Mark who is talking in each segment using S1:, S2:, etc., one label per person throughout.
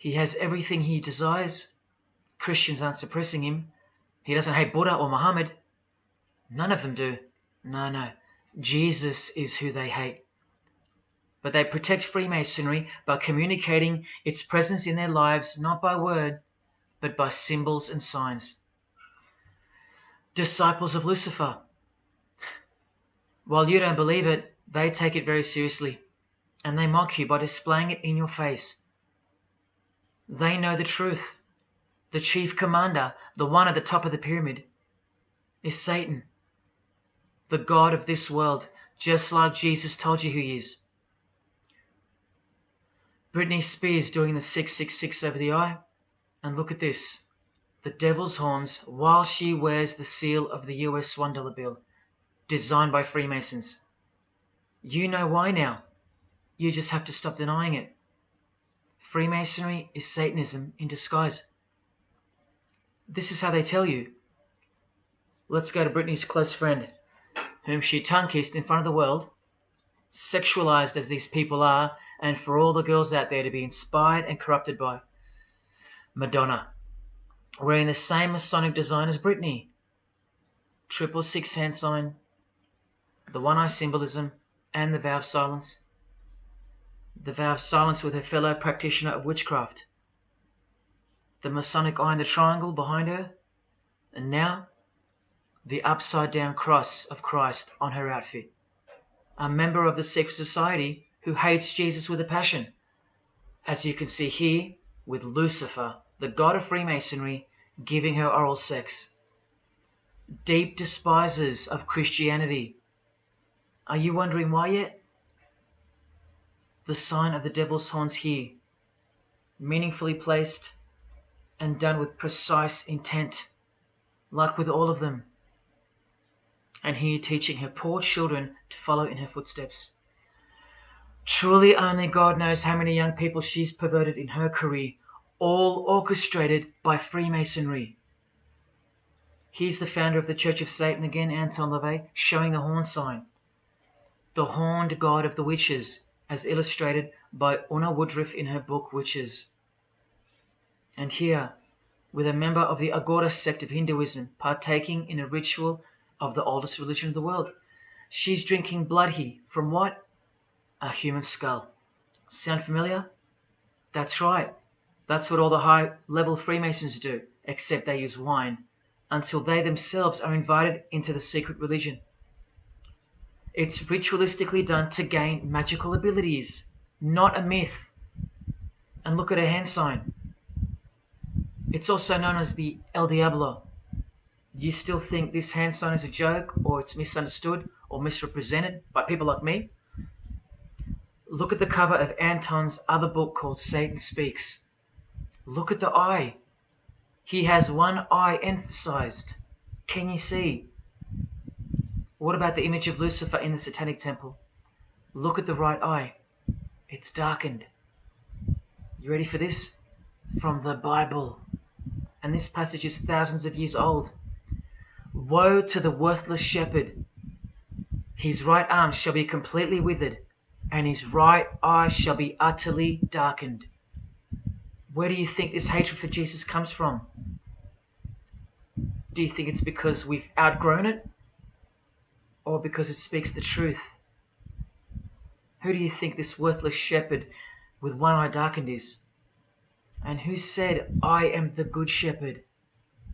S1: He has everything he desires. Christians aren't suppressing him. He doesn't hate Buddha or Muhammad. None of them do. No. Jesus is who they hate. But they protect Freemasonry by communicating its presence in their lives not by word, but by symbols and signs. Disciples of Lucifer. While you don't believe it, they take it very seriously, and they mock you by displaying it in your face. They know the truth. The chief commander, the one at the top of the pyramid, is Satan, the god of this world, just like Jesus told you who he is. Britney Spears doing the 666 over the eye, and look at this. The devil's horns while she wears the seal of the US $1 bill, designed by Freemasons. You know why now. You just have to stop denying it. Freemasonry is Satanism in disguise. This is how they tell you. Let's go to Britney's close friend, whom she tongue-kissed in front of the world, sexualized as these people are, and for all the girls out there to be inspired and corrupted by. Madonna, wearing the same Masonic design as Britney. 666 hand sign, the one eye symbolism, and the vow of silence. The vow of silence with her fellow practitioner of witchcraft. The Masonic eye in the triangle behind her, and now the upside-down cross of Christ on her outfit. A member of the secret society who hates Jesus with a passion, as you can see here with Lucifer, the god of Freemasonry, giving her oral sex. Deep despisers of Christianity. Are you wondering why yet? The sign of the devil's horns here, meaningfully placed and done with precise intent, like with all of them. And here teaching her poor children to follow in her footsteps. Truly only God knows how many young people she's perverted in her career, all orchestrated by Freemasonry. Here's the founder of the Church of Satan again, Anton LaVey, showing the horn sign. The horned god of the witches, as illustrated by Una Woodruff in her book Witches. And here, with a member of the Agora sect of Hinduism partaking in a ritual of the oldest religion of the world. She's drinking blood here from what? A human skull. Sound familiar? That's right. That's what all the high-level Freemasons do, except they use wine, until they themselves are invited into the secret religion. It's ritualistically done to gain magical abilities, not a myth. And look at her hand sign. It's also known as the El Diablo. Do you still think this hand sign is a joke, or it's misunderstood or misrepresented by people like me? Look at the cover of Anton's other book called Satan Speaks. Look at the eye. He has one eye emphasized. Can you see? What about the image of Lucifer in the Satanic Temple? Look at the right eye. It's darkened. You ready for this? From the Bible. And this passage is thousands of years old. Woe to the worthless shepherd. His right arm shall be completely withered, and his right eye shall be utterly darkened. Where do you think this hatred for Jesus comes from? Do you think it's because we've outgrown it? Or because it speaks the truth? Who do you think this worthless shepherd with one eye darkened is? And who said, I am the good shepherd?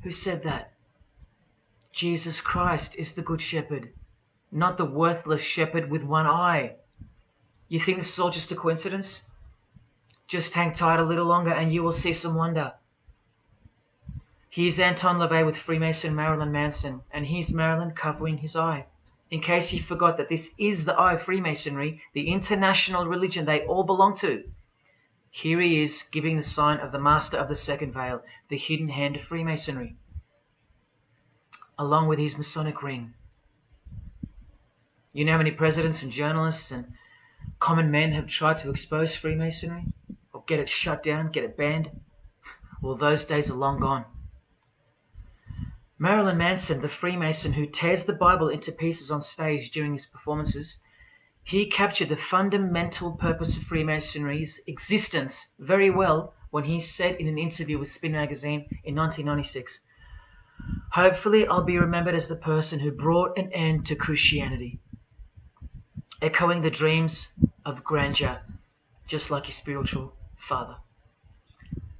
S1: Who said that? Jesus Christ is the good shepherd, not the worthless shepherd with one eye. You think this is all just a coincidence? Just hang tight a little longer and you will see some wonder. Here's Anton LaVey with Freemason Marilyn Manson, and here's Marilyn covering his eye. In case you forgot that this is the eye of Freemasonry, the international religion they all belong to. Here he is giving the sign of the Master of the Second Veil, the hidden hand of Freemasonry, along with his Masonic ring. You know how many presidents and journalists and common men have tried to expose Freemasonry? Or get it shut down, get it banned? Well, those days are long gone. Marilyn Manson, the Freemason who tears the Bible into pieces on stage during his performances, he captured the fundamental purpose of Freemasonry's existence very well when he said in an interview with Spin magazine in 1996, "Hopefully I'll be remembered as the person who brought an end to Christianity," echoing the dreams of grandeur, just like his spiritual father.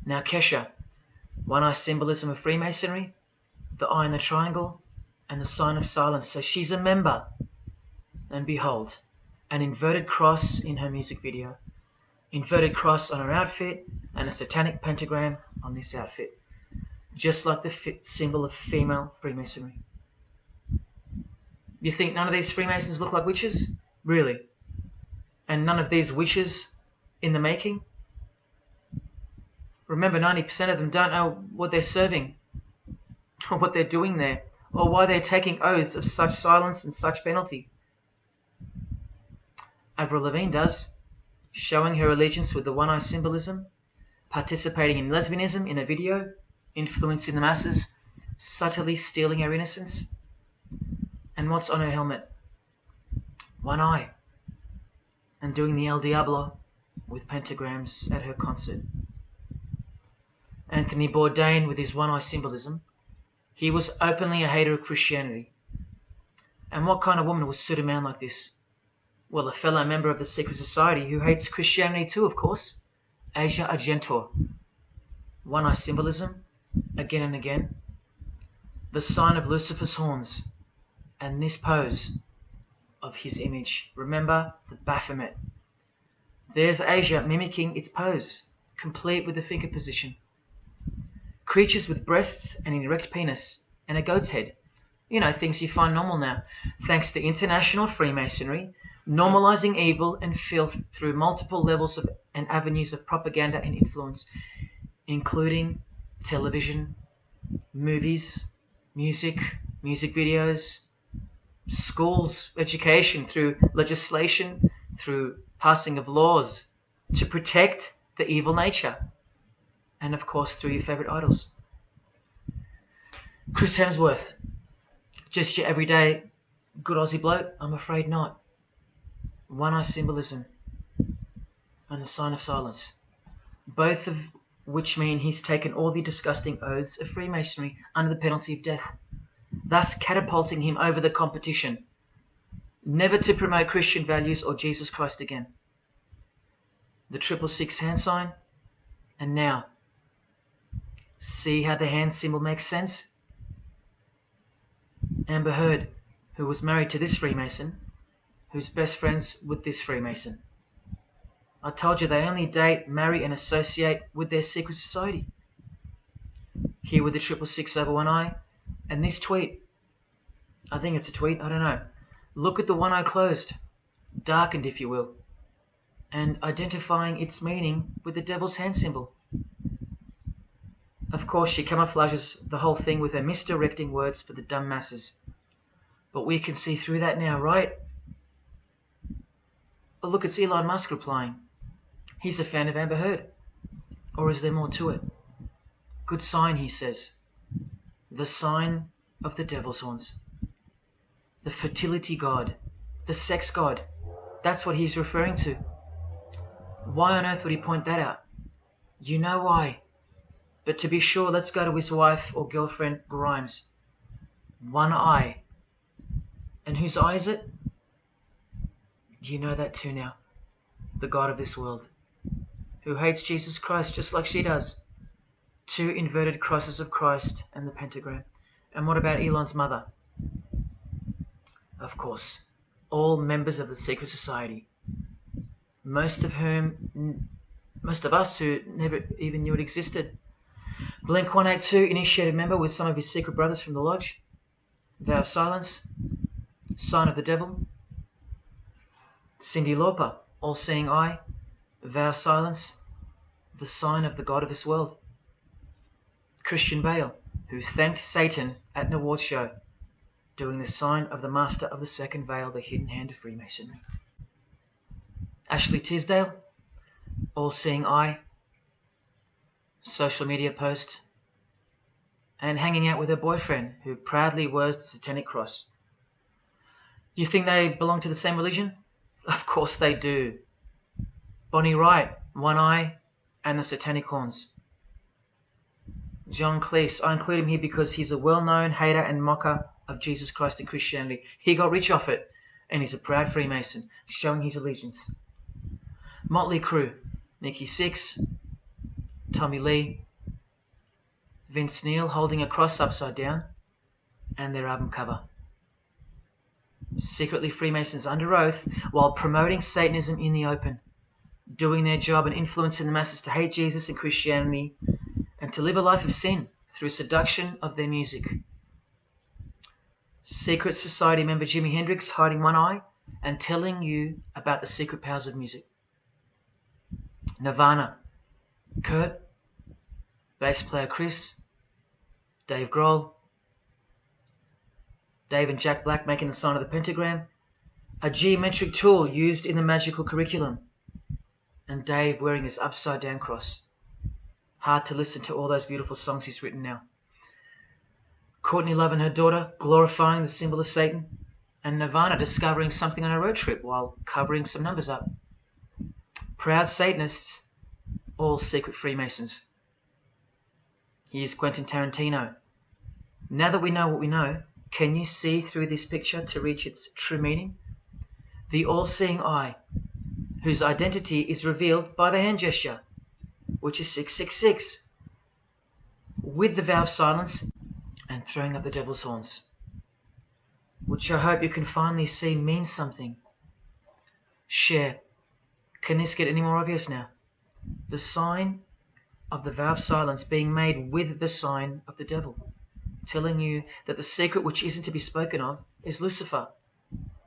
S1: Now Kesha, one-eye symbolism of Freemasonry, the eye in the triangle, and the sign of silence. So she's a member. And behold, an inverted cross in her music video, inverted cross on her outfit, and a satanic pentagram on this outfit, just like the symbol of female Freemasonry. You think none of these Freemasons look like witches? Really? And none of these witches in the making? Remember, 90% of them don't know what they're serving, or what they're doing there, or why they're taking oaths of such silence and such penalty. Avril Lavigne does, showing her allegiance with the one-eye symbolism, participating in lesbianism in a video, influencing the masses, subtly stealing her innocence. And what's on her helmet? One eye. And doing the El Diablo with pentagrams at her concert. Anthony Bourdain, with his one-eye symbolism, he was openly a hater of Christianity. And what kind of woman would suit a man like this? Well, a fellow member of the secret society who hates Christianity too, of course, Asia Argento. One-eye symbolism, again and again. The sign of Lucifer's horns, and this pose of his image. Remember the Baphomet. There's Asia mimicking its pose, complete with the finger position. Creatures with breasts and an erect penis and a goat's head. You know, things you find normal now, thanks to international Freemasonry, normalizing evil and filth through multiple levels of and avenues of propaganda and influence, including television, movies, music videos, schools, education, through legislation, through passing of laws to protect the evil nature, and of course through your favorite idols. Chris Hemsworth, just your everyday good Aussie bloke? I'm afraid not. One-eye symbolism and the sign of silence, both of which mean he's taken all the disgusting oaths of Freemasonry under the penalty of death, thus catapulting him over the competition, never to promote Christian values or Jesus Christ again. The 666 hand sign, and now, see how the hand symbol makes sense? Amber Heard, who was married to this Freemason, who's best friends with this Freemason. I told you they only date, marry, and associate with their secret society. Here with the 666 over one eye, and this tweet. I think it's a tweet, I don't know. Look at the one eye closed, darkened if you will, and identifying its meaning with the devil's hand symbol. Of course, she camouflages the whole thing with her misdirecting words for the dumb masses. But we can see through that now, right? Oh, look, it's Elon Musk replying. He's a fan of Amber Heard. Or is there more to it? Good sign, he says. The sign of the devil's horns. The fertility god. The sex god. That's what he's referring to. Why on earth would he point that out? You know why. But to be sure, let's go to his wife or girlfriend, Grimes. One eye. And whose eye is it? You know that too now. The god of this world, who hates Jesus Christ just like she does. 2 inverted crosses of Christ and the pentagram. And what about Elon's mother? Of course, all members of the secret society. Most of us who never even knew it existed. Blink 182, initiated member with some of his secret brothers from the lodge. Vow of silence. Sign of the devil. Cyndi Lauper, all-seeing eye. Vow of silence. The sign of the god of this world. Christian Bale, who thanked Satan at an award show, doing the sign of the master of the second veil, the hidden hand of Freemasonry. Ashley Tisdale, all-seeing eye. Social media post, and hanging out with her boyfriend, who proudly wears the satanic cross. You think they belong to the same religion? Of course they do. Bonnie Wright, one eye, and the satanic horns. John Cleese, I include him here because he's a well-known hater and mocker of Jesus Christ and Christianity. He got rich off it, and he's a proud Freemason, showing his allegiance. Motley Crue, Nikki Sixx, Tommy Lee, Vince Neil holding a cross upside down, and their album cover. Secretly Freemasons under oath while promoting Satanism in the open, doing their job and influencing the masses to hate Jesus and Christianity and to live a life of sin through seduction of their music. Secret Society member Jimi Hendrix hiding one eye and telling you about the secret powers of music. Nirvana, Kurt, bass player Chris, Dave Grohl, Dave and Jack Black making the sign of the pentagram, a geometric tool used in the magical curriculum, and Dave wearing his upside down cross. Hard to listen to all those beautiful songs he's written now. Courtney Love and her daughter glorifying the symbol of Satan, and Nirvana discovering something on a road trip while covering some numbers up. Proud Satanists, all secret Freemasons. Here's Quentin Tarantino. Now that we know what we know, can you see through this picture to reach its true meaning? The all-seeing eye, whose identity is revealed by the hand gesture, which is 666, with the vow of silence and throwing up the devil's horns, which I hope you can finally see means something. Share. Can this get any more obvious now? The sign of the vow of silence being made with the sign of the devil, telling you that the secret which isn't to be spoken of is Lucifer,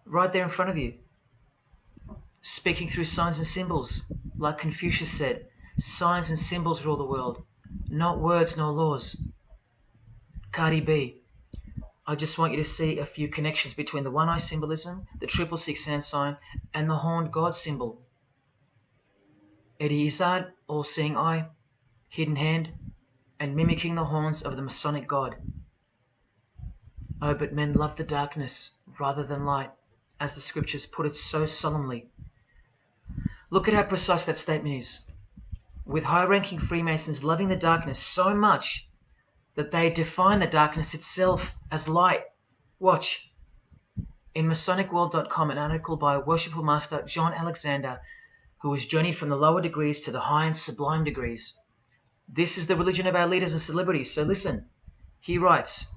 S1: right there in front of you. Speaking through signs and symbols, like Confucius said, signs and symbols rule the world, not words nor laws. Cardi B, I just want you to see a few connections between the one-eye symbolism, the 666 hand sign, and the horned God symbol. Eddie Izzard, all-seeing eye, hidden hand, and mimicking the horns of the Masonic God. Oh, but men love the darkness rather than light, as the scriptures put it so solemnly. Look at how precise that statement is. With high-ranking Freemasons loving the darkness so much that they define the darkness itself as light. Watch. In MasonicWorld.com, an article by worshipful master John Alexander, who has journeyed from the lower degrees to the high and sublime degrees. This is the religion of our leaders and celebrities, so listen. He writes,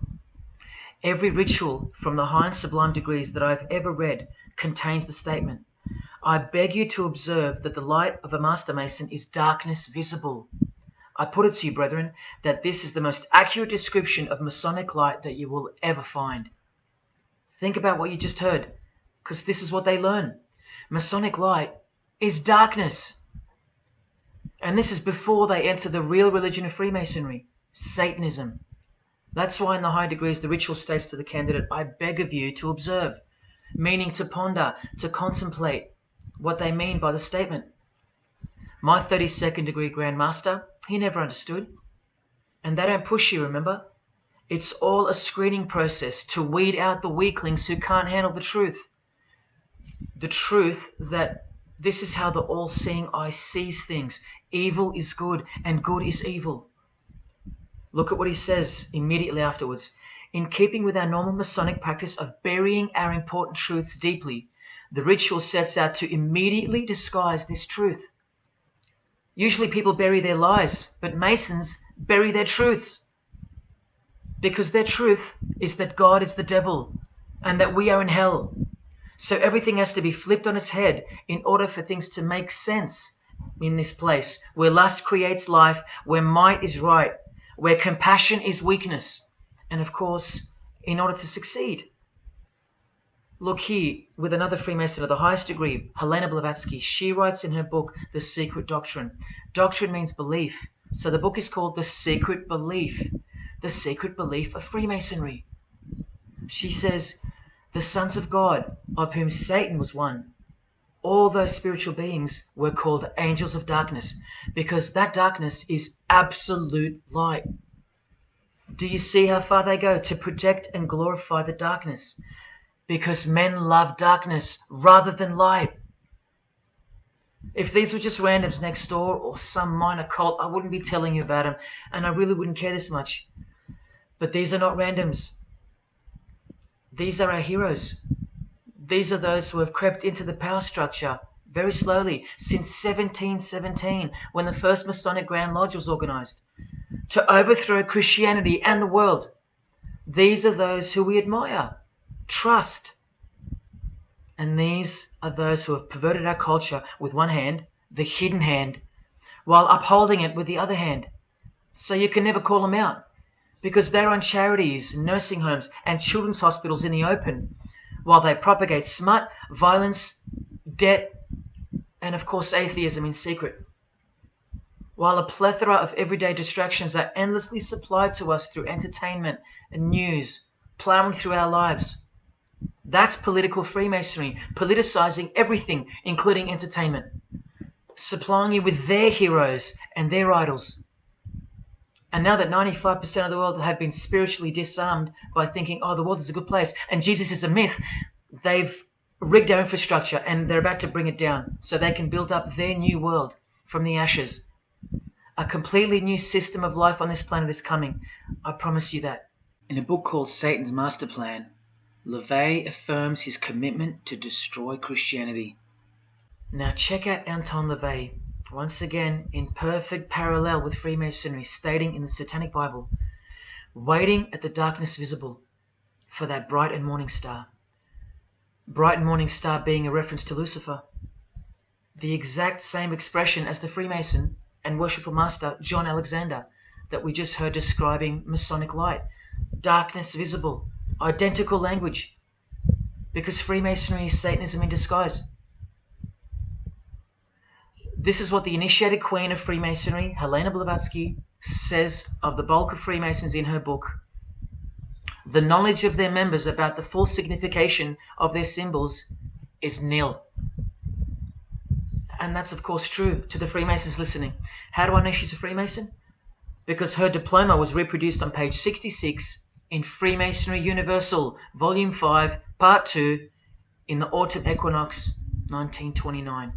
S1: every ritual from the high and sublime degrees that I've ever read contains the statement, I beg you to observe that the light of a master mason is darkness visible. I put it to you, brethren, that this is the most accurate description of Masonic light that you will ever find. Think about what you just heard, because this is what they learn. Masonic light is darkness. And this is before they enter the real religion of Freemasonry, Satanism. That's why in the high degrees the ritual states to the candidate, I beg of you to observe, meaning to ponder, to contemplate what they mean by the statement. My 32nd degree Grand Master, he never understood. And they don't push you, remember? It's all a screening process to weed out the weaklings who can't handle the truth. The truth that this is how the all-seeing eye sees things. Evil is good and good is evil. Look at what he says immediately afterwards. In keeping with our normal Masonic practice of burying our important truths deeply, the ritual sets out to immediately disguise this truth. Usually people bury their lies, but Masons bury their truths. Because their truth is that God is the devil and that we are in hell. So everything has to be flipped on its head in order for things to make sense in this place where lust creates life, where might is right, where compassion is weakness, and of course, in order to succeed. Look here, with another Freemason of the highest degree, Helena Blavatsky. She writes in her book, The Secret Doctrine. Doctrine means belief. So the book is called The Secret Belief. The Secret Belief of Freemasonry. She says, the sons of God, of whom Satan was one, all those spiritual beings were called angels of darkness, because that darkness is absolute light. Do you see how far they go to protect and glorify the darkness? Because men love darkness rather than light. If these were just randoms next door or some minor cult, I wouldn't be telling you about them, and I really wouldn't care this much. But these are not randoms. These are our heroes. These are those who have crept into the power structure very slowly since 1717, when the first Masonic Grand Lodge was organized, to overthrow Christianity and the world. These are those who we admire, trust. And these are those who have perverted our culture with one hand, the hidden hand, while upholding it with the other hand. So you can never call them out, because they run charities, nursing homes, and children's hospitals in the open, while they propagate smut, violence, debt, and of course atheism in secret. While a plethora of everyday distractions are endlessly supplied to us through entertainment and news, plowing through our lives. That's political Freemasonry, politicizing everything, including entertainment, supplying you with their heroes and their idols. And now that 95% of the world have been spiritually disarmed by thinking, oh, the world is a good place and Jesus is a myth, they've rigged our infrastructure and they're about to bring it down so they can build up their new world from the ashes. A completely new system of life on this planet is coming. I promise you that. In a book called Satan's Master Plan, LaVey affirms his commitment to destroy Christianity. Now check out Anton LaVey, once again in perfect parallel with Freemasonry, stating in the Satanic Bible, waiting at the darkness visible for that bright and morning star. Bright and morning star being a reference to Lucifer. The exact same expression as the Freemason and worshipful master John Alexander that we just heard describing Masonic light. Darkness visible, identical language, because Freemasonry is Satanism in disguise. This is what the initiated queen of Freemasonry, Helena Blavatsky, says of the bulk of Freemasons in her book. The knowledge of their members about the full signification of their symbols is nil. And that's of course true to the Freemasons listening. How do I know she's a Freemason? Because her diploma was reproduced on page 66 in Freemasonry Universal, Volume 5, Part 2, in the Autumn Equinox, 1929.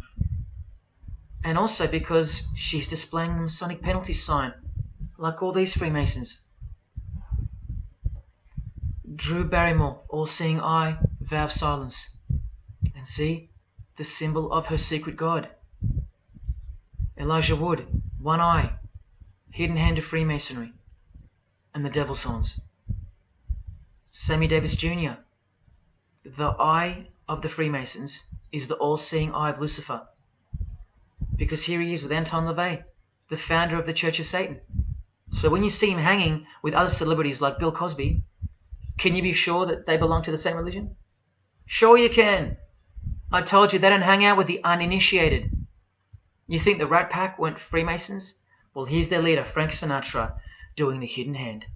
S1: And also because she's displaying the Masonic penalty sign, like all these Freemasons. Drew Barrymore, all-seeing eye, vow of silence. And see, the symbol of her secret god. Elijah Wood, one eye, hidden hand of Freemasonry, and the devil's horns. Sammy Davis Jr., the eye of the Freemasons is the all-seeing eye of Lucifer. Because here he is with Anton LaVey, the founder of the Church of Satan. So when you see him hanging with other celebrities like Bill Cosby, can you be sure that they belong to the same religion? Sure you can. I told you they don't hang out with the uninitiated. You think the Rat Pack weren't Freemasons? Well, here's their leader, Frank Sinatra, doing the hidden hand.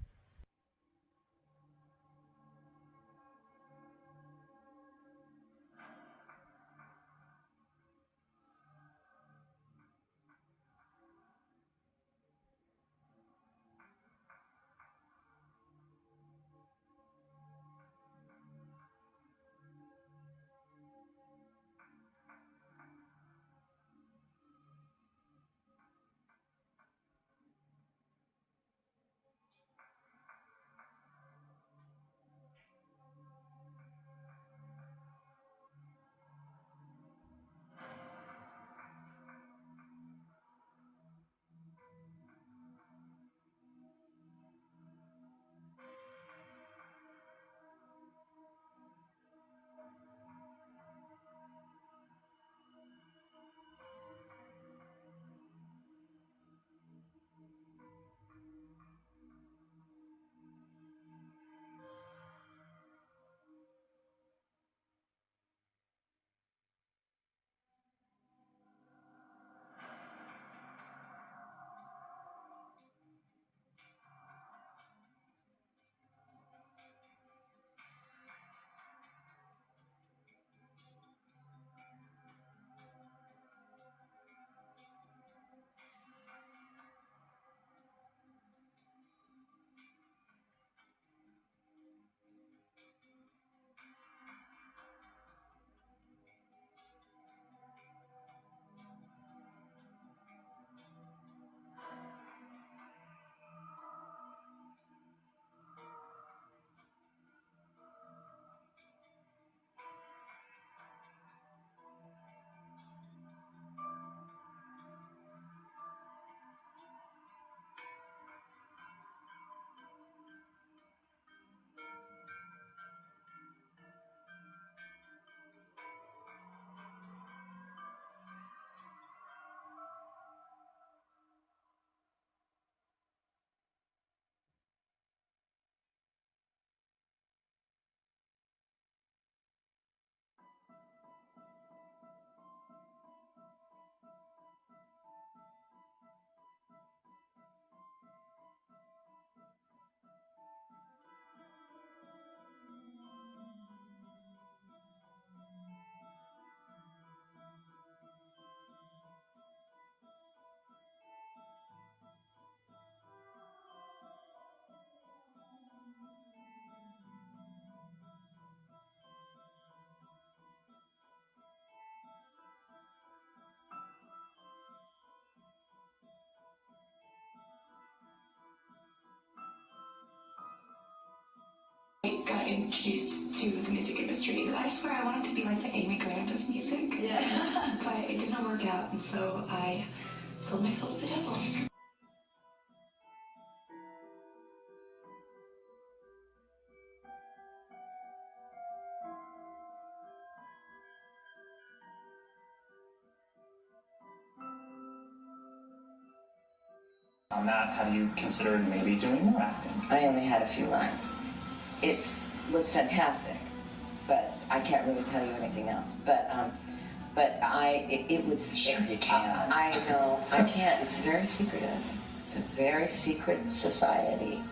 S2: got introduced to the music industry. I swear I wanted to be like the Amy Grant of music. Yeah. But it did not work out, and so I sold my soul to the devil.
S3: On that, have you considered maybe doing more acting?
S4: I only had a few lines. It was fantastic, but I can't really tell you anything else. But it would.
S3: Sure you can.
S4: I know, I can't. It's very secretive. It's a very secret society.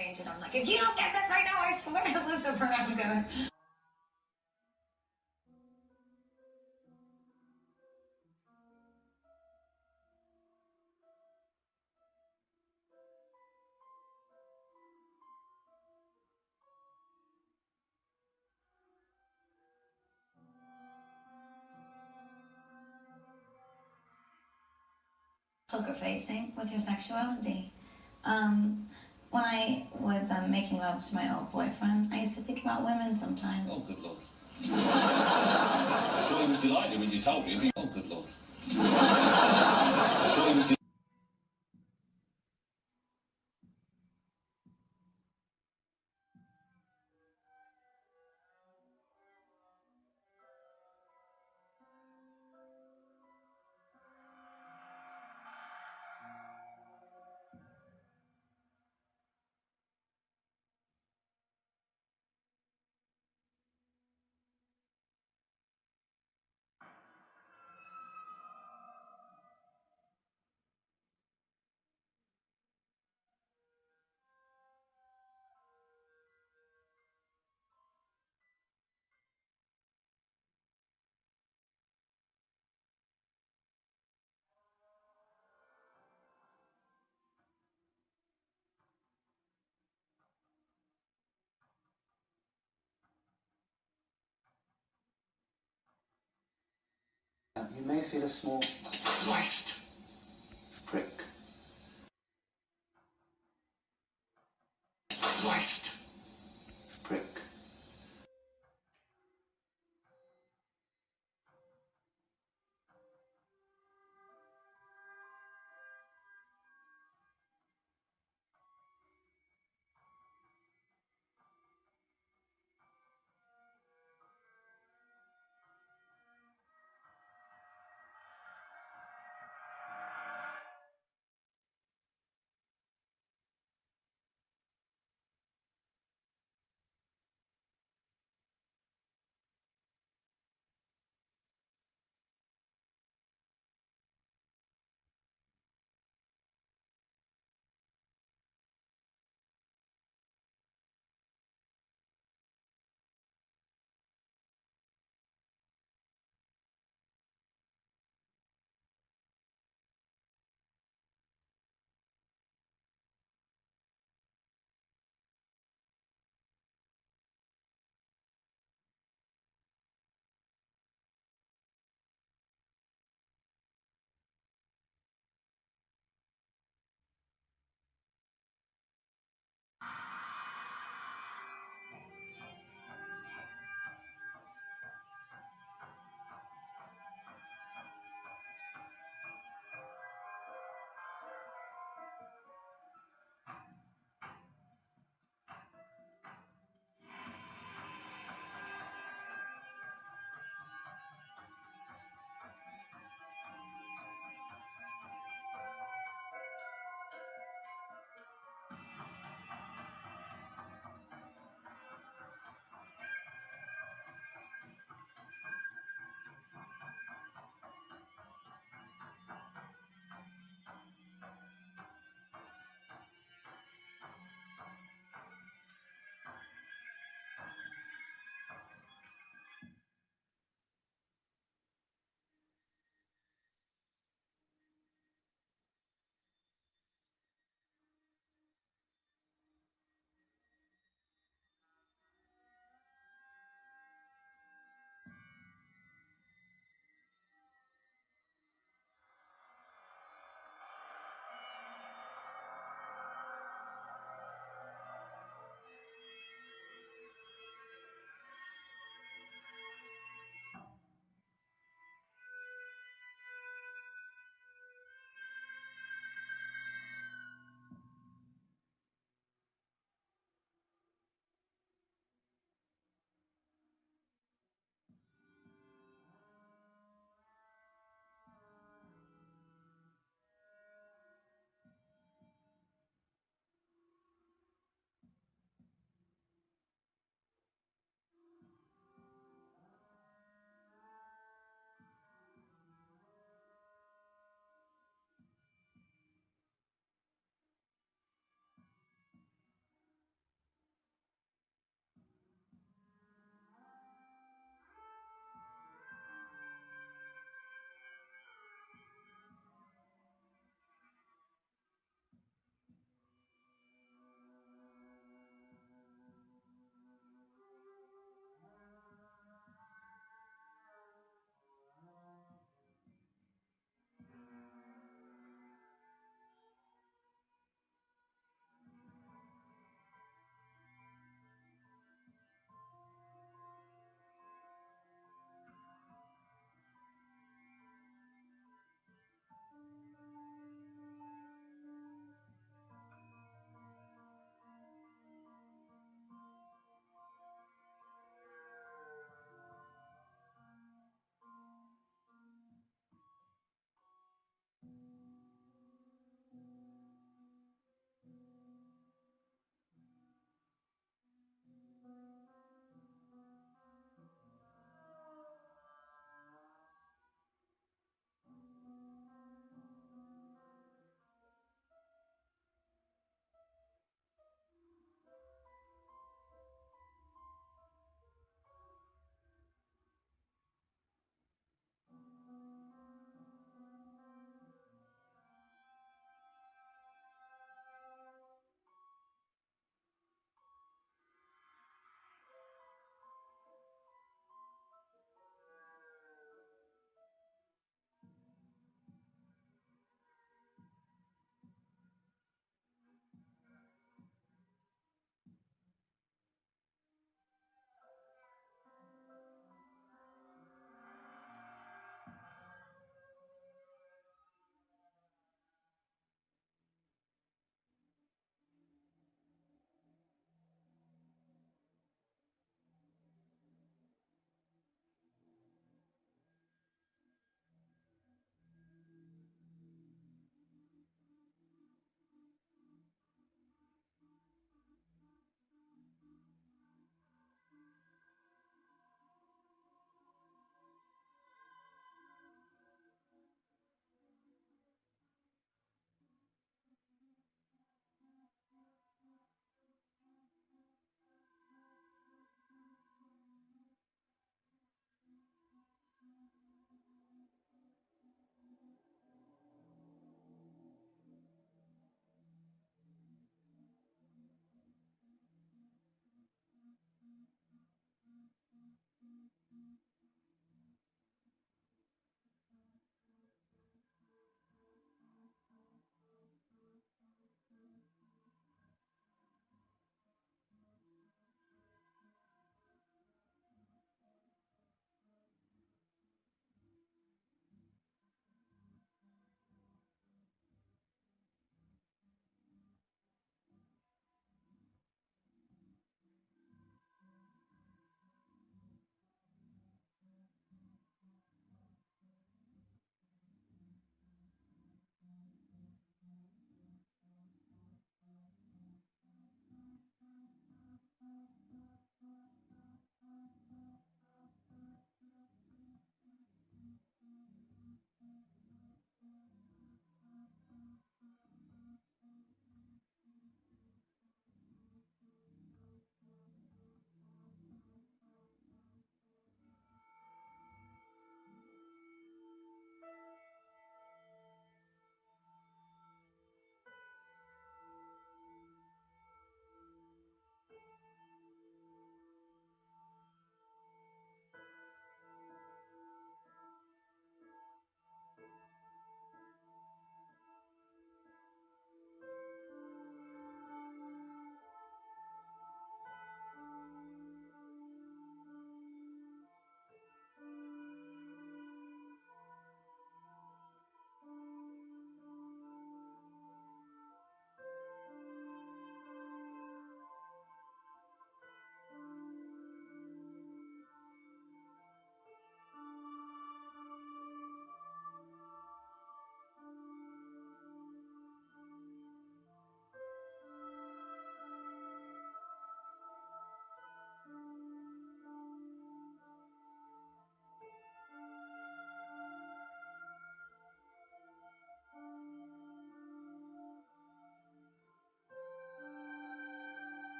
S2: And I'm like, if you don't get this right now, I swear to Lucifer, I'm gonna.
S5: poker facing with your sexuality. When I was making love to my old boyfriend, I used to think about women sometimes.
S6: Oh, good lord. I'm sure he was delighted when you told him. Oh, good lord. I'm sure he was
S7: You may feel a small
S6: Christ.
S7: prick.
S6: Christ.
S7: Prick.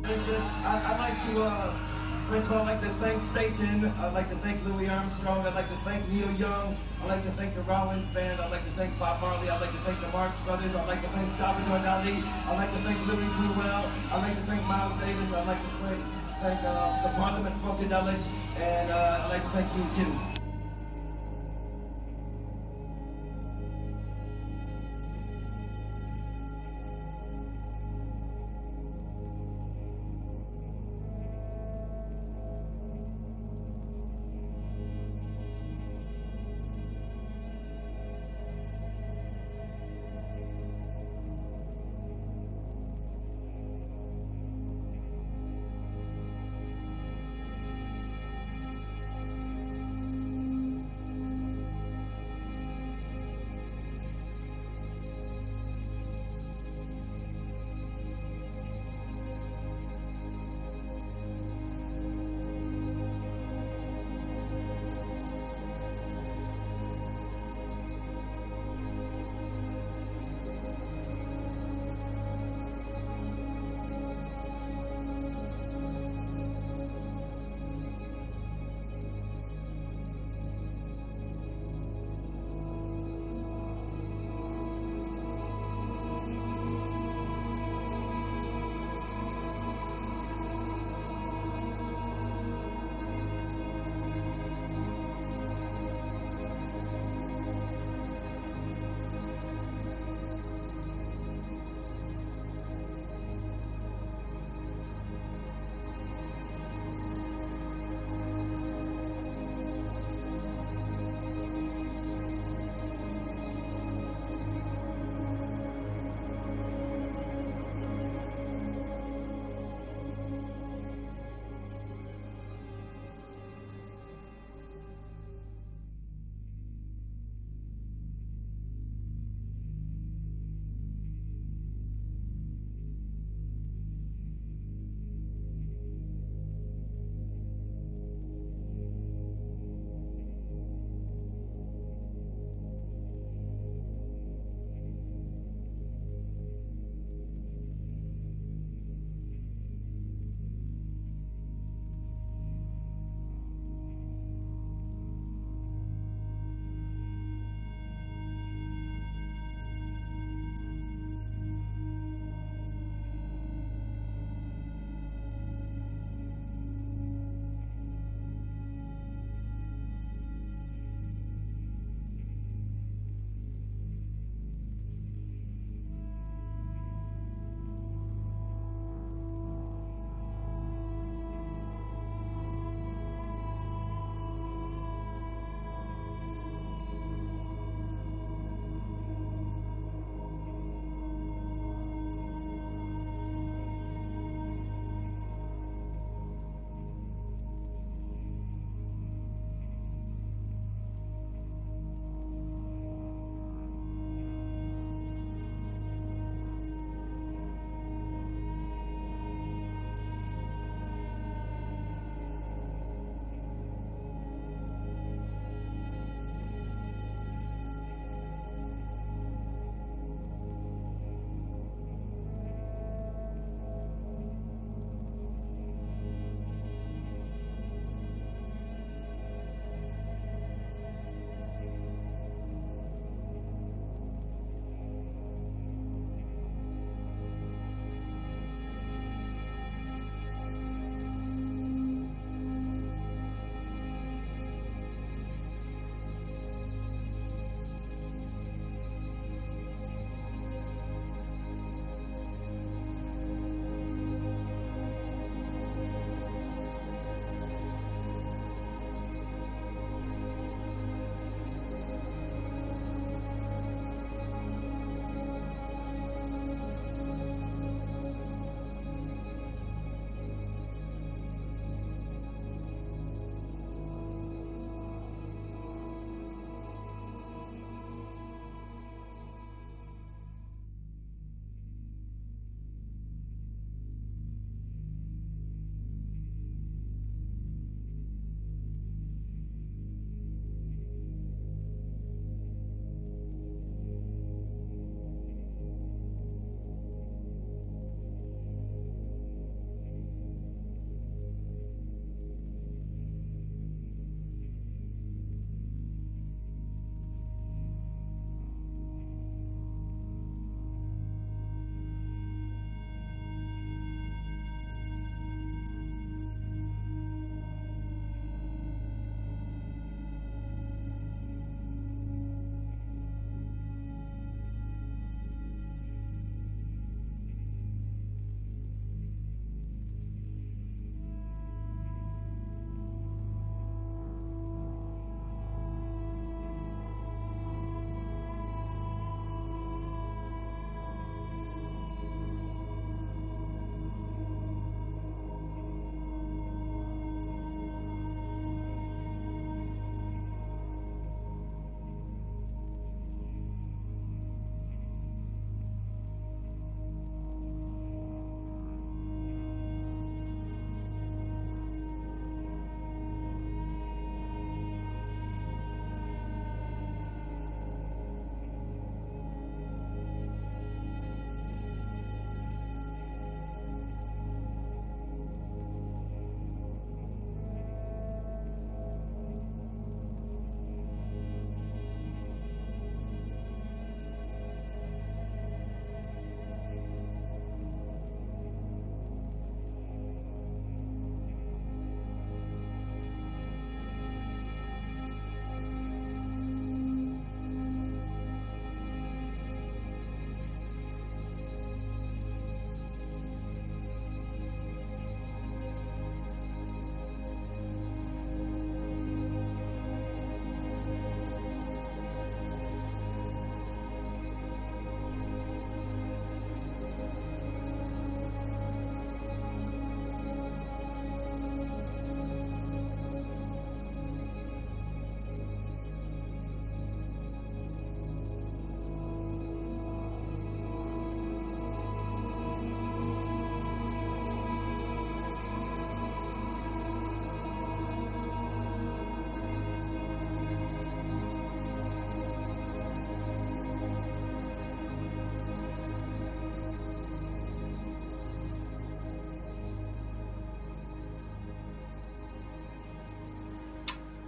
S8: It's just, I'd like to, first of all, I'd like to thank Satan. I'd like to thank Louis Armstrong. I'd like to thank Neil Young. I'd like to thank the Rollins Band. I'd like to thank Bob Marley. I'd like to thank the Marx Brothers. I'd like to thank Salvador Dali. I'd like to thank Louis Bruwell. I'd like to thank Miles Davis. I'd like to thank the Parliament Funkadelic. And I'd like to thank you, too.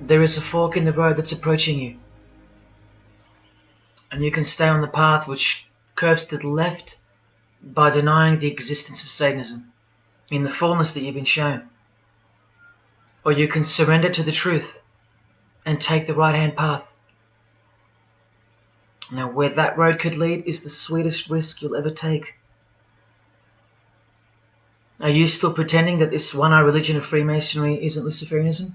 S1: there is a fork in the road that's approaching you. And you can stay on the path which curves to the left by denying the existence of Satanism in the fullness that you've been shown. Or you can surrender to the truth and take the right-hand path. Now, where that road could lead is the sweetest risk you'll ever take. Are you still pretending that this one-eye religion of Freemasonry isn't Luciferianism?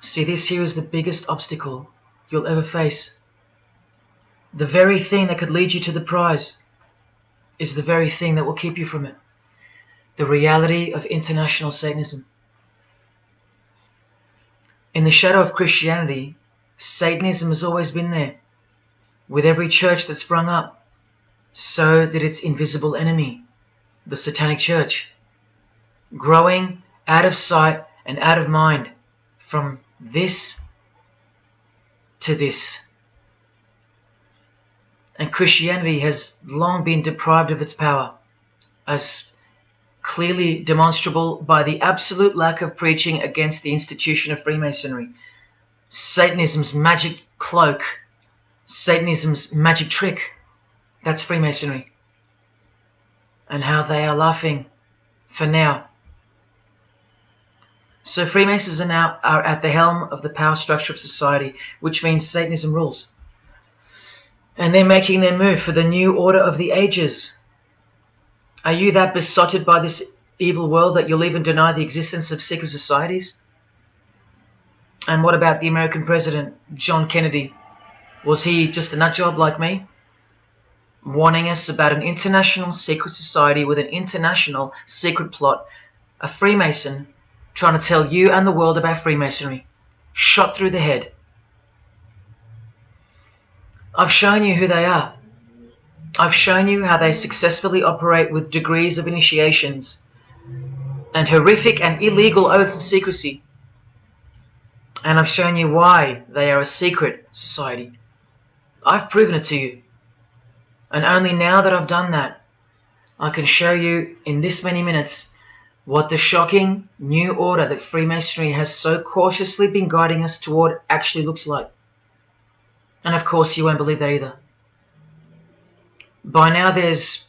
S1: See, this here is the biggest obstacle you'll ever face. The very thing that could lead you to the prize is the very thing that will keep you from it. The reality of international Satanism. In the shadow of Christianity, Satanism has always been there. With every church that sprung up, so did its invisible enemy, the Satanic Church, growing out of sight and out of mind from this to this. And Christianity has long been deprived of its power, as clearly demonstrable by the absolute lack of preaching against the institution of Freemasonry. Satanism's magic cloak, Satanism's magic trick, that's Freemasonry. And how they are laughing for now. So Freemasons are now at the helm of the power structure of society, which means Satanism rules. And they're making their move for the new order of the ages. Are you that besotted by this evil world that you'll even deny the existence of secret societies? And what about the American president, John Kennedy? Was he just a nutjob like me? Warning us about an international secret society with an international secret plot, a Freemason trying to tell you and the world about Freemasonry, shot through the head. I've shown you who they are. I've shown you how they successfully operate with degrees of initiations and horrific and illegal oaths of secrecy. And I've shown you why they are a secret society. I've proven it to you. And only now that I've done that, I can show you in this many minutes what the shocking new order that Freemasonry has so cautiously been guiding us toward actually looks like. And of course you won't believe that either. By now there's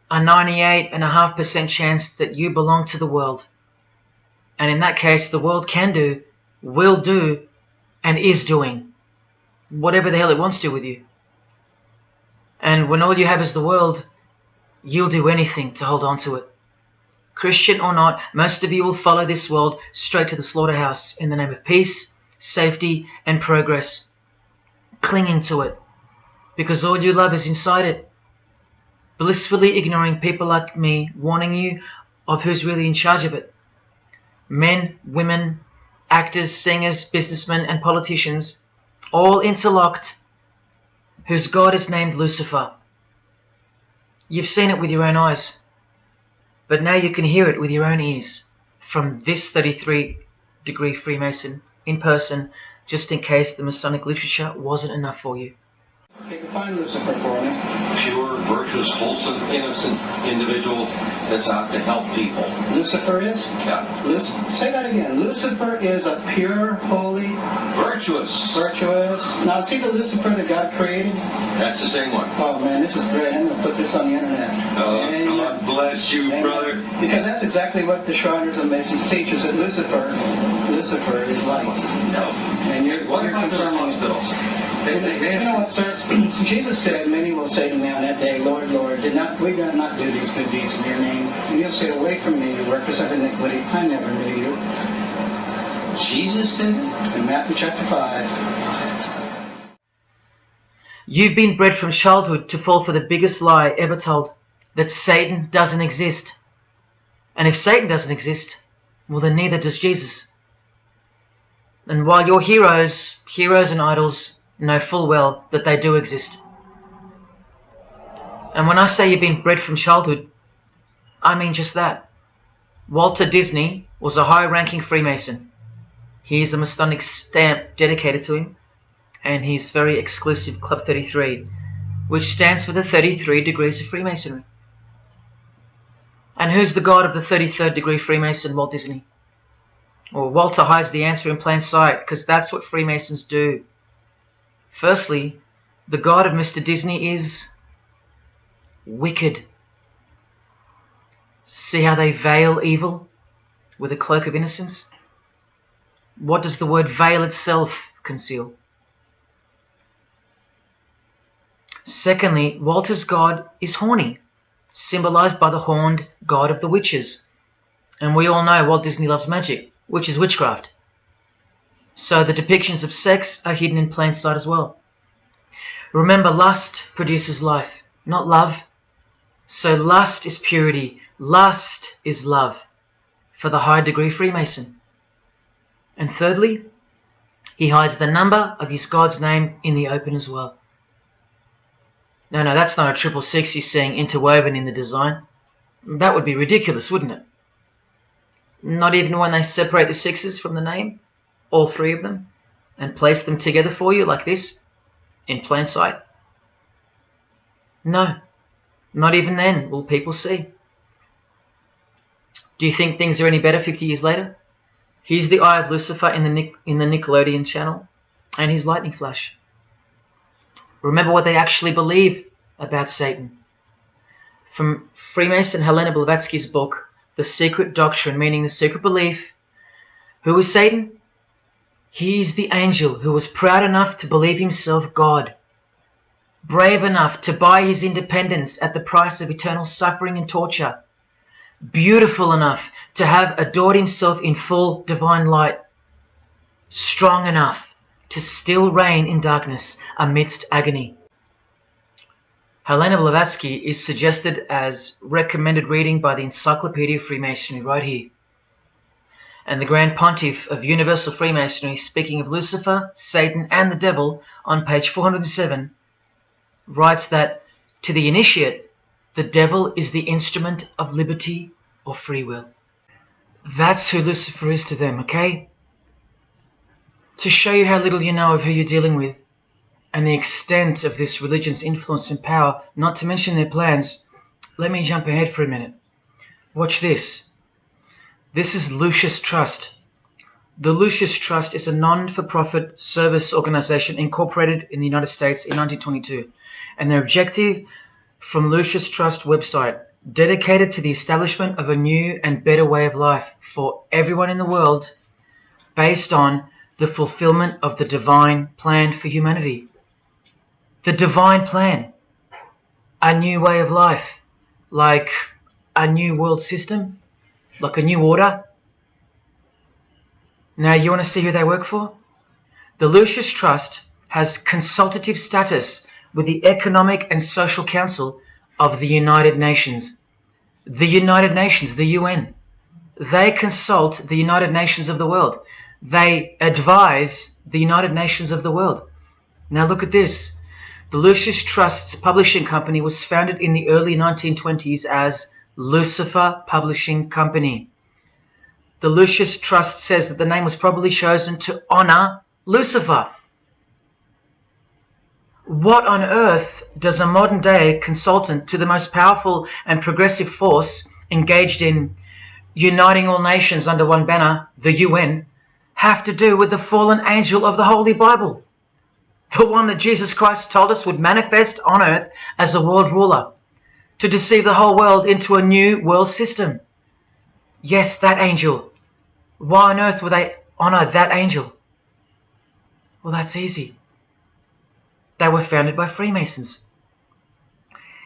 S1: a 98.5% chance that you belong to the world. And in that case, the world can do, will do, and is doing whatever the hell it wants to with you. And when all you have is the world, you'll do anything to hold on to it. Christian or not, most of you will follow this world straight to the slaughterhouse in the name of peace, safety, and progress. Clinging to it, because all you love is inside it. Blissfully ignoring people like me warning you of who's really in charge of it. Men, women, actors, singers, businessmen, and politicians, all interlocked, whose God is named Lucifer. You've seen it with your own eyes, but now you can hear it with your own ears from this 33-degree Freemason in person, just in case the Masonic literature wasn't enough for you.
S9: Okay, define Lucifer for me.
S6: Pure, virtuous, wholesome, innocent individual that's out to help people.
S9: Lucifer is?
S6: Yeah.
S9: Say that again. Lucifer is a pure, holy,
S6: Virtuous.
S9: virtuous. Now, see the Lucifer that God created?
S6: That's the same one.
S9: Oh man, this is great. I'm going to put this on the internet.
S6: Oh,
S9: Amen.
S6: God bless you,
S9: Amen.
S6: brother.
S9: Because that's exactly what the Shriners and Masons teach us, that Lucifer is light.
S6: No.
S9: And you're
S6: What about those
S9: confirming it.
S6: hospitals?
S9: You know what, sir? Jesus said, many will say to me on that day, Lord, Lord, we did not do these good deeds in your name? And you'll say, away from me, you workers of iniquity, I never knew you.
S6: Jesus said it?
S9: In Matthew chapter 5.
S1: You've been bred from childhood to fall for the biggest lie ever told, that Satan doesn't exist. And if Satan doesn't exist, well then neither does Jesus. And while your heroes and idols know full well that they do exist. And when I say you've been bred from childhood, I mean just that. Walter Disney was a high-ranking Freemason. He's a Masonic stamp dedicated to him, and his very exclusive Club 33, which stands for the 33 degrees of Freemasonry. And who's the god of the 33rd degree Freemason, Walt Disney? Or Walter hides the answer in plain sight, because that's what Freemasons do. Firstly, the God of Mr. Disney is wicked. See how they veil evil with a cloak of innocence? What does the word veil itself conceal? Secondly, Walter's God is horny, symbolized by the horned god of the witches. And we all know Walt Disney loves magic, which is witchcraft. So the depictions of sex are hidden in plain sight as well. Remember, lust produces life, not love. So lust is purity, lust is love for the high degree Freemason. And thirdly, he hides the number of his God's name in the open as well. No, that's not a 666 he's seeing interwoven in the design. That would be ridiculous, wouldn't it? Not even when they separate the sixes from the name, all three of them, and place them together for you like this, in plain sight. No, not even then will people see. Do you think things are any better 50 years later? Here's the eye of Lucifer in the Nickelodeon channel, and his lightning flash. Remember what they actually believe about Satan. From Freemason Helena Blavatsky's book, The Secret Doctrine, meaning the secret belief. Who is Satan? He is the angel who was proud enough to believe himself God, brave enough to buy his independence at the price of eternal suffering and torture, beautiful enough to have adored himself in full divine light, strong enough to still reign in darkness amidst agony. Helena Blavatsky is suggested as recommended reading by the Encyclopedia of Freemasonry right here. And the Grand Pontiff of Universal Freemasonry, speaking of Lucifer, Satan, and the devil on page 407, writes that to the initiate, the devil is the instrument of liberty or free will. That's who Lucifer is to them, okay? To show you how little you know of who you're dealing with, and the extent of this religion's influence and power, not to mention their plans, let me jump ahead for a minute. Watch this. This is Lucius Trust. The Lucius Trust is a non-for-profit service organization incorporated in the United States in 1922, and their objective, from Lucius Trust website, dedicated to the establishment of a new and better way of life for everyone in the world, based on the fulfillment of the divine plan for humanity. The divine plan, a new way of life, like a new world system, like a new order. Now, you want to see who they work for? The Lucius Trust has consultative status with the Economic and Social Council of the United Nations. The United Nations, the UN. They consult the United Nations of the world. They advise the United Nations of the world. Now look at this. The Lucius Trust's publishing company was founded in the early 1920s as Lucifer Publishing Company. The Lucius Trust says that the name was probably chosen to honor Lucifer. What on earth does a modern day consultant to the most powerful and progressive force engaged in uniting all nations under one banner, the UN, have to do with the fallen angel of the Holy Bible? The one that Jesus Christ told us would manifest on earth as a world ruler, to deceive the whole world into a new world system. Yes, that angel. Why on earth would they honor that angel? Well, that's easy. They were founded by Freemasons.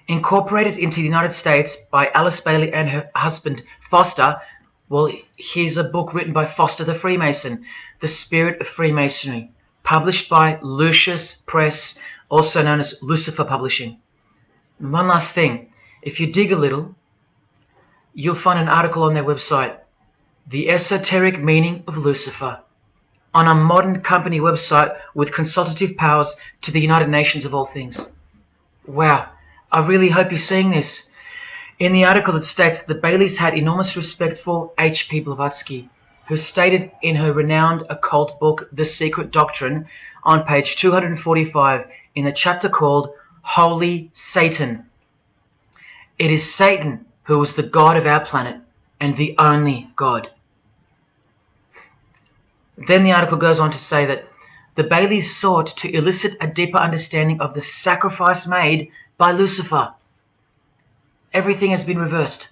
S1: Incorporated into the United States by Alice Bailey and her husband, Foster. Well, here's a book written by Foster the Freemason, The Spirit of Freemasonry, published by Lucius Press, also known as Lucifer Publishing. And one last thing. If you dig a little, you'll find an article on their website, The Esoteric Meaning of Lucifer, on a modern company website with consultative powers to the United Nations of all things. Wow, I really hope you're seeing this. In the article, it states that the Baileys had enormous respect for H.P. Blavatsky, who stated in her renowned occult book, The Secret Doctrine, on page 245, in the chapter called Holy Satan. It is Satan who is the God of our planet and the only God. Then the article goes on to say that the Baileys sought to elicit a deeper understanding of the sacrifice made by Lucifer. Everything has been reversed.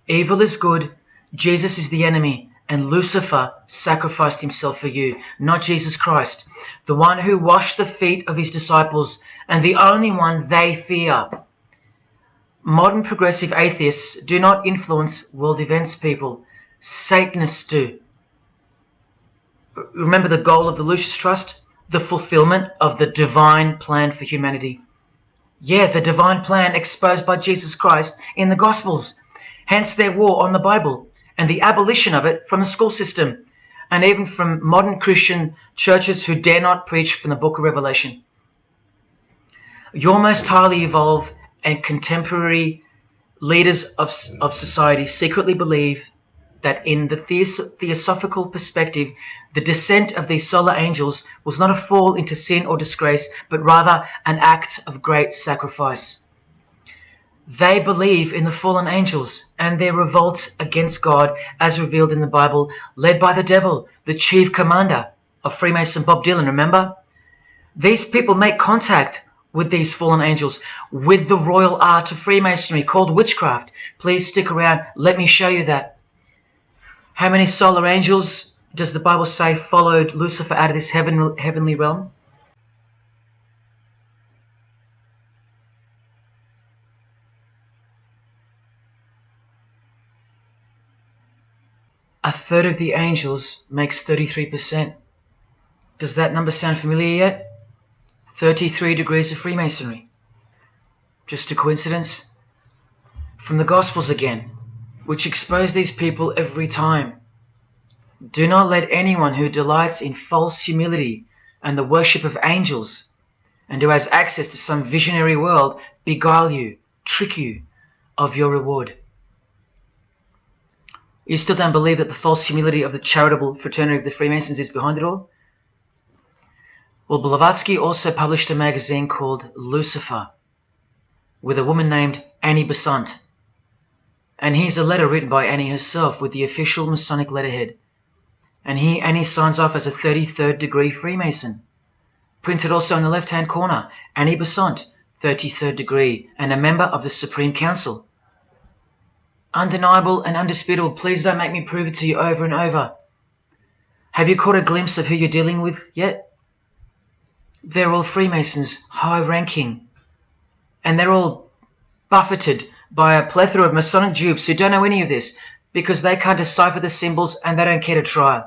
S1: Evil is good, Jesus is the enemy, and Lucifer sacrificed himself for you, not Jesus Christ, the one who washed the feet of his disciples and the only one they fear. Modern progressive atheists do not influence world events, people. Satanists do. Remember the goal of the Lucis Trust? The fulfillment of the divine plan for humanity. Yeah, the divine plan exposed by Jesus Christ in the Gospels. Hence their war on the Bible and the abolition of it from the school system, and even from modern Christian churches who dare not preach from the book of Revelation. Your most highly evolved and contemporary leaders of society secretly believe that in the theosophical perspective, the descent of these solar angels was not a fall into sin or disgrace, but rather an act of great sacrifice. They believe in the fallen angels and their revolt against God as revealed in the Bible, led by the devil, the chief commander of Freemason Bob Dylan, remember? These people make contact with these fallen angels, with the royal art of Freemasonry called witchcraft. Please stick around, let me show you that. How many solar angels does the Bible say followed Lucifer out of this heavenly realm? A third of the angels makes 33%. Does that number sound familiar yet? 33 degrees of Freemasonry. Just a coincidence? From the Gospels again, which expose these people every time. Do not let anyone who delights in false humility and the worship of angels, and who has access to some visionary world, beguile you, trick you of your reward. You still don't believe that the false humility of the charitable fraternity of the Freemasons is behind it all? Well, Blavatsky also published a magazine called Lucifer with a woman named Annie Besant. And here's a letter written by Annie herself with the official Masonic letterhead. And here Annie signs off as a 33rd degree Freemason. Printed also in the left-hand corner, Annie Besant, 33rd degree, and a member of the Supreme Council. Undeniable and undisputable. Please don't make me prove it to you over and over. Have you caught a glimpse of who you're dealing with yet? They're all Freemasons, high-ranking. And they're all buffeted by a plethora of Masonic dupes who don't know any of this because they can't decipher the symbols and they don't care to try.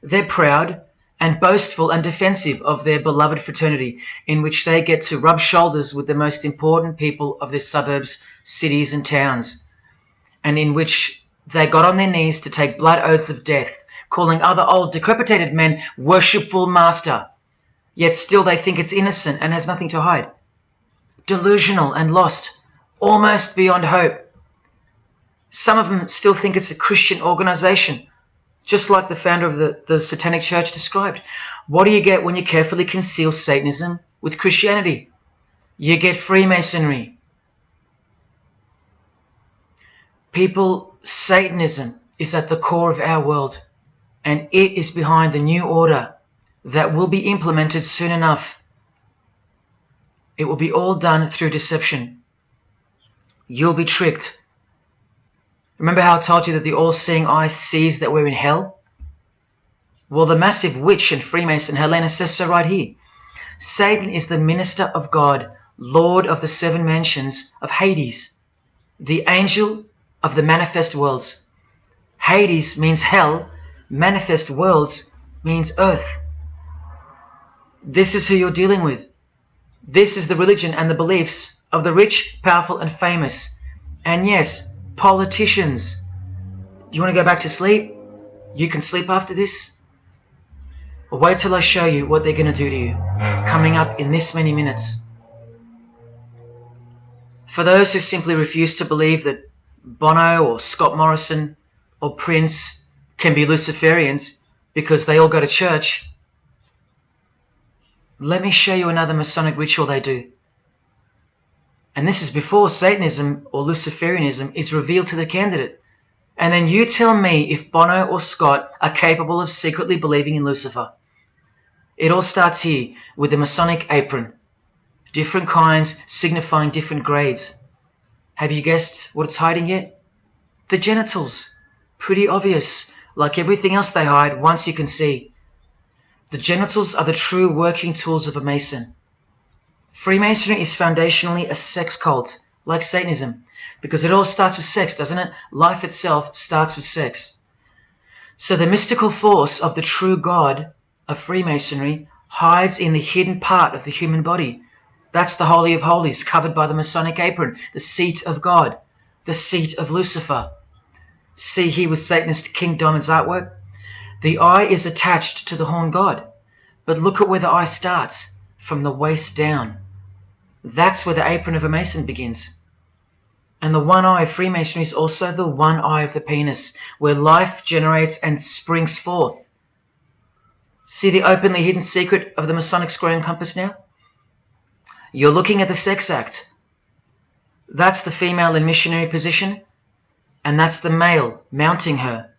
S1: They're proud and boastful and defensive of their beloved fraternity, in which they get to rub shoulders with the most important people of their suburbs, cities and towns, and in which they got on their knees to take blood oaths of death, calling other old decrepitated men worshipful master, yet still they think it's innocent and has nothing to hide. Delusional and lost, almost beyond hope. Some of them still think it's a Christian organization, just like the founder of the Satanic Church described. What do you get when you carefully conceal Satanism with Christianity? You get Freemasonry. People, Satanism is at the core of our world, and it is behind the new order that will be implemented soon enough. It will be all done through deception. You'll be tricked. Remember how I told you that the all-seeing eye sees that we're in hell? Well, the massive witch and Freemason Helena says so right here. Satan is the minister of God, Lord of the seven mansions of Hades, the angel of the manifest worlds. Hades means hell, manifest worlds means earth. This is who you're dealing with. This is the religion and the beliefs of the rich, powerful, and famous. And yes, politicians. Do you want to go back to sleep? You can sleep after this. Or wait till I show you what they're going to do to you, coming up in this many minutes. For those who simply refuse to believe that Bono or Scott Morrison or Prince can be Luciferians because they all go to church, let me show you another Masonic ritual they do. And this is before Satanism or Luciferianism is revealed to the candidate. And then you tell me if Bono or Scott are capable of secretly believing in Lucifer. It all starts here with the Masonic apron. Different kinds signifying different grades. Have you guessed what it's hiding yet? The genitals. Pretty obvious. Like everything else they hide, once you can see. The genitals are the true working tools of a Mason. Freemasonry is foundationally a sex cult, like Satanism, because it all starts with sex, doesn't it? Life itself starts with sex. So the mystical force of the true God of Freemasonry hides in the hidden part of the human body. That's the Holy of Holies, covered by the Masonic apron, the seat of God, the seat of Lucifer. See here with Satanist King Diamond's artwork? The eye is attached to the horn god, but look at where the eye starts, from the waist down. That's where the apron of a Mason begins. And the one eye of Freemasonry is also the one eye of the penis, where life generates and springs forth. See the openly hidden secret of the Masonic square and compass now? You're looking at the sex act. That's the female in missionary position, and that's the male mounting her.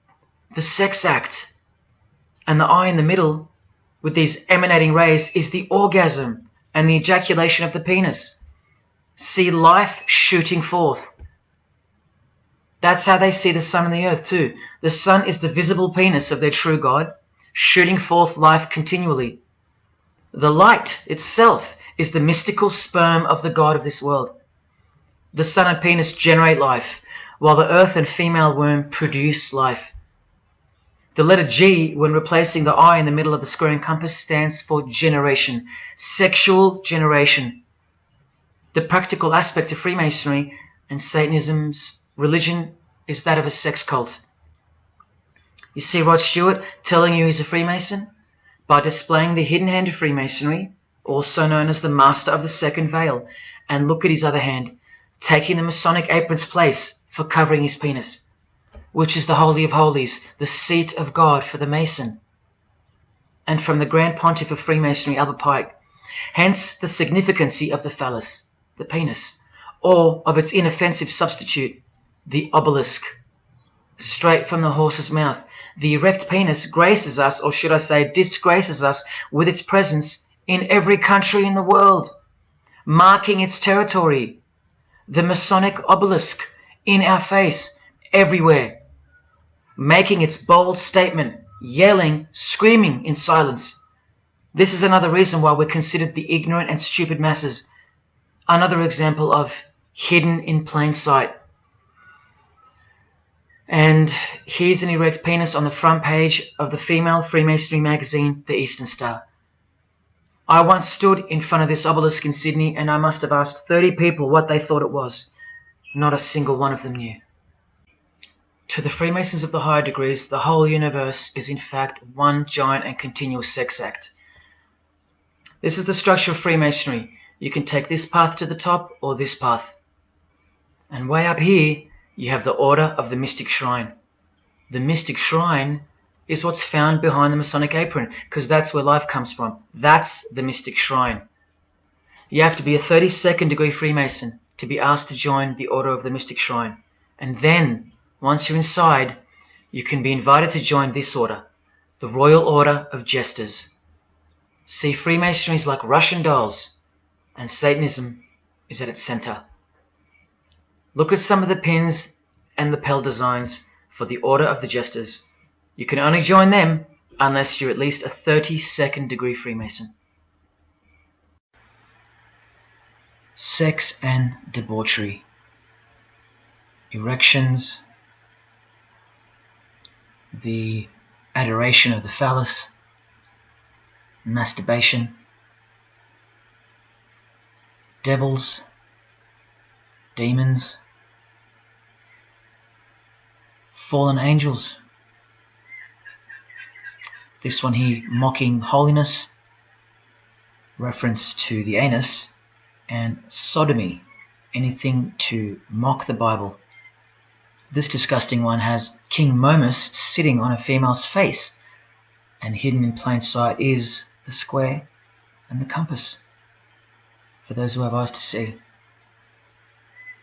S1: The sex act. And the eye in the middle, with these emanating rays, is the orgasm and the ejaculation of the penis. See life shooting forth. That's how they see the sun and the earth too. The sun is the visible penis of their true God, shooting forth life continually. The light itself is the mystical sperm of the God of this world. The sun and penis generate life, while the earth and female womb produce life. The letter G, when replacing the I in the middle of the square and compass, stands for generation, sexual generation. The practical aspect of Freemasonry and Satanism's religion is that of a sex cult. You see Rod Stewart telling you he's a Freemason? By displaying the hidden hand of Freemasonry, also known as the Master of the Second Veil, and look at his other hand, taking the Masonic apron's place for covering his penis, which is the Holy of Holies, the seat of God for the Mason. And from the Grand Pontiff of Freemasonry, Albert Pike, hence the significancy of the phallus, the penis, or of its inoffensive substitute, the obelisk. Straight from the horse's mouth, the erect penis graces us, or should I say disgraces us, with its presence in every country in the world, marking its territory. The Masonic obelisk in our face, everywhere, making its bold statement, yelling, screaming in silence. This is another reason why we're considered the ignorant and stupid masses. Another example of hidden in plain sight. And here's an erect penis on the front page of the female Freemasonry magazine, The Eastern Star. I once stood in front of this obelisk in Sydney, and I must have asked 30 people what they thought it was. Not a single one of them knew. To the Freemasons of the higher degrees, the whole universe is in fact one giant and continuous sex act. This is the structure of Freemasonry. You can take this path to the top or this path. And way up here, you have the Order of the Mystic Shrine. The Mystic Shrine is what's found behind the Masonic apron, because that's where life comes from. That's the Mystic Shrine. You have to be a 32nd degree Freemason to be asked to join the Order of the Mystic Shrine. And then, once you're inside, you can be invited to join this order, the Royal Order of Jesters. See, Freemasonry is like Russian dolls, and Satanism is at its center. Look at some of the pins and lapel designs for the Order of the Jesters. You can only join them unless you're at least a 32nd degree Freemason. Sex and debauchery. Erections. The adoration of the phallus. Masturbation. Devils. Demons. Fallen angels. This one here, mocking holiness, reference to the anus, and sodomy, anything to mock the Bible. This disgusting one has King Momus sitting on a female's face, and hidden in plain sight is the square and the compass, for those who have eyes to see.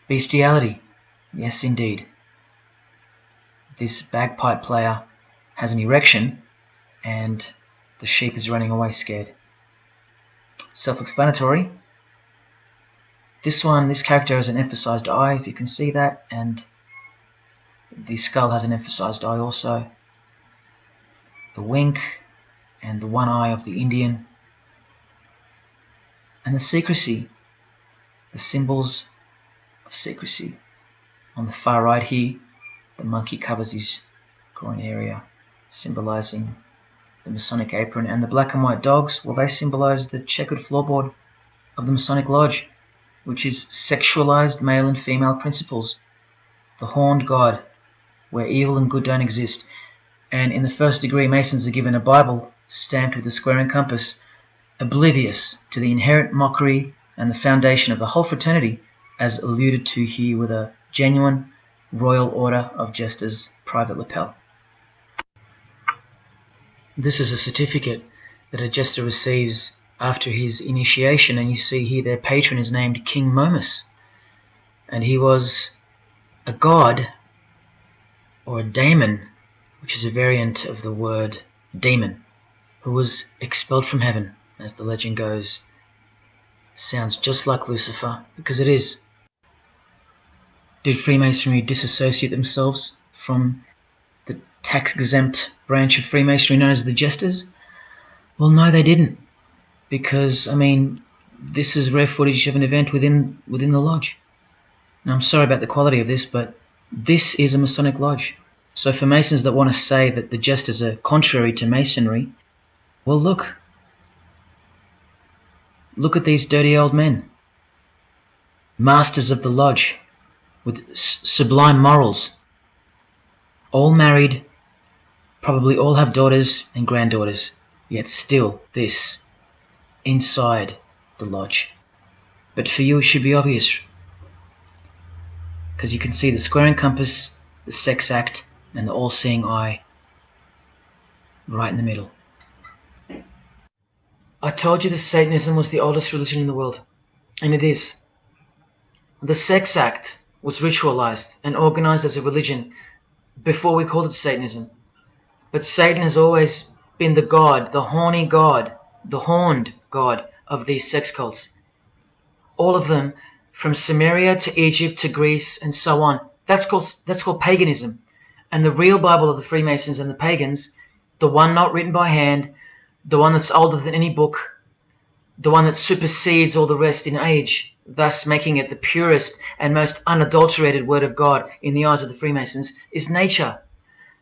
S1: Bestiality, yes indeed. this bagpipe player has an erection and the sheep is running away scared. Self-explanatory. This character has an emphasized eye, if you can see that, and the skull has an emphasized eye also. The wink and the one eye of the Indian. And the secrecy, the symbols of secrecy. On the far right here, the monkey covers his groin area, symbolizing the Masonic apron, and the black and white dogs, well, they symbolize the checkered floorboard of the Masonic Lodge, which is sexualized male and female principles, the horned god, where evil and good don't exist. And in the first degree, Masons are given a Bible stamped with a square and compass, oblivious to the inherent mockery and the foundation of the whole fraternity, as alluded to here with a genuine Royal Order of Jesters private lapel. This is a certificate that a jester receives after his initiation, and you see here their patron is named King Momus, and he was a god, or a daemon, which is a variant of the word demon, who was expelled from heaven, as the legend goes. Sounds just like Lucifer, because it is. Did Freemasonry disassociate themselves from the tax-exempt branch of Freemasonry known as the Jesters? Well, no, they didn't, because, I mean, this is rare footage of an event within the lodge. Now, I'm sorry about the quality of this, but this is a Masonic lodge. So for Masons that want to say that the Jesters are contrary to Masonry, well, look at these dirty old men, masters of the lodge, with sublime morals, all married, probably all have daughters and granddaughters, yet still this, inside the lodge. But for you it should be obvious, because you can see the square and compass, the sex act, and the all-seeing eye right in the middle. I told you that Satanism was the oldest religion in the world, and it is. The sex act was ritualized and organized as a religion before we called it Satanism. But Satan has always been the god, the horny god, the horned god of these sex cults. All of them, from Samaria to Egypt to Greece and so on, that's called paganism. And the real Bible of the Freemasons and the pagans, the one not written by hand, the one that's older than any book, the one that supersedes all the rest in age, thus making it the purest and most unadulterated word of God in the eyes of the Freemasons, is nature.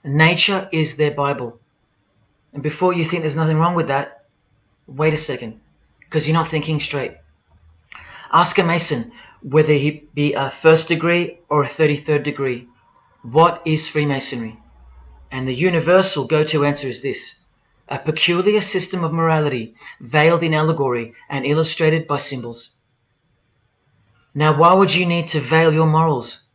S1: Nature is their Bible. And before you think there's nothing wrong with that, wait a second, because you're not thinking straight. Ask a Mason, whether he be a first degree or a 33rd degree, what is Freemasonry? And the universal go-to answer is this: a peculiar system of morality, veiled in allegory and illustrated by symbols. Now, why would you need to veil your morals?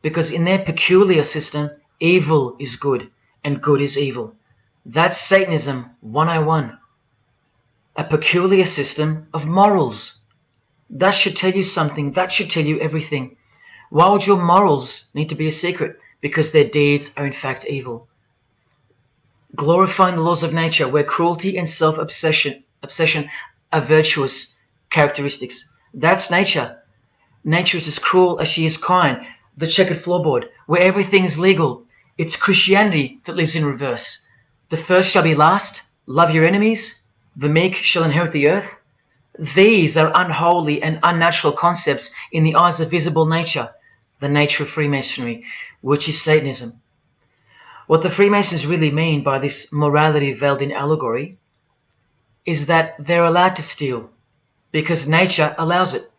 S1: Because in their peculiar system, evil is good and good is evil. That's Satanism 101. A peculiar system of morals. That should tell you something. That should tell you everything. Why would your morals need to be a secret? Because their deeds are in fact evil. Glorifying the laws of nature, where cruelty and self-obsession are virtuous characteristics. That's nature. Nature is as cruel as she is kind. The checkered floorboard, where everything is legal. It's Christianity that lives in reverse. The first shall be last. Love your enemies. The meek shall inherit the earth. These are unholy and unnatural concepts in the eyes of visible nature, the nature of Freemasonry, which is Satanism. What the Freemasons really mean by this morality veiled in allegory is that they're allowed to steal because nature allows it.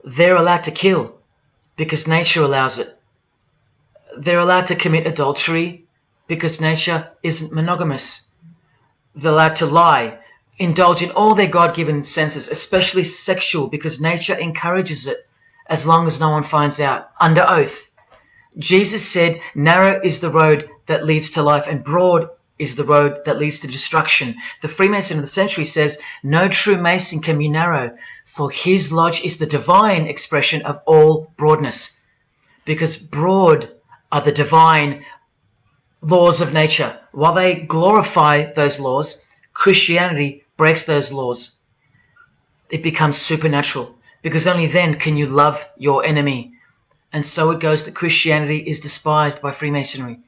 S1: They're allowed to kill because nature allows it. They're allowed to commit adultery because nature isn't monogamous. They're allowed to lie, indulge in all their God-given senses, especially sexual, because nature encourages it, as long as no one finds out, under oath. Jesus said, narrow is the road that leads to life, and broad is the road that leads to destruction. The Freemason of the century says, no true Mason can be narrow, for his lodge is the divine expression of all broadness. Because broad are the divine laws of nature. While they glorify those laws, Christianity breaks those laws. It becomes supernatural, because only then can you love your enemy. And so it goes that Christianity is despised by Freemasonry,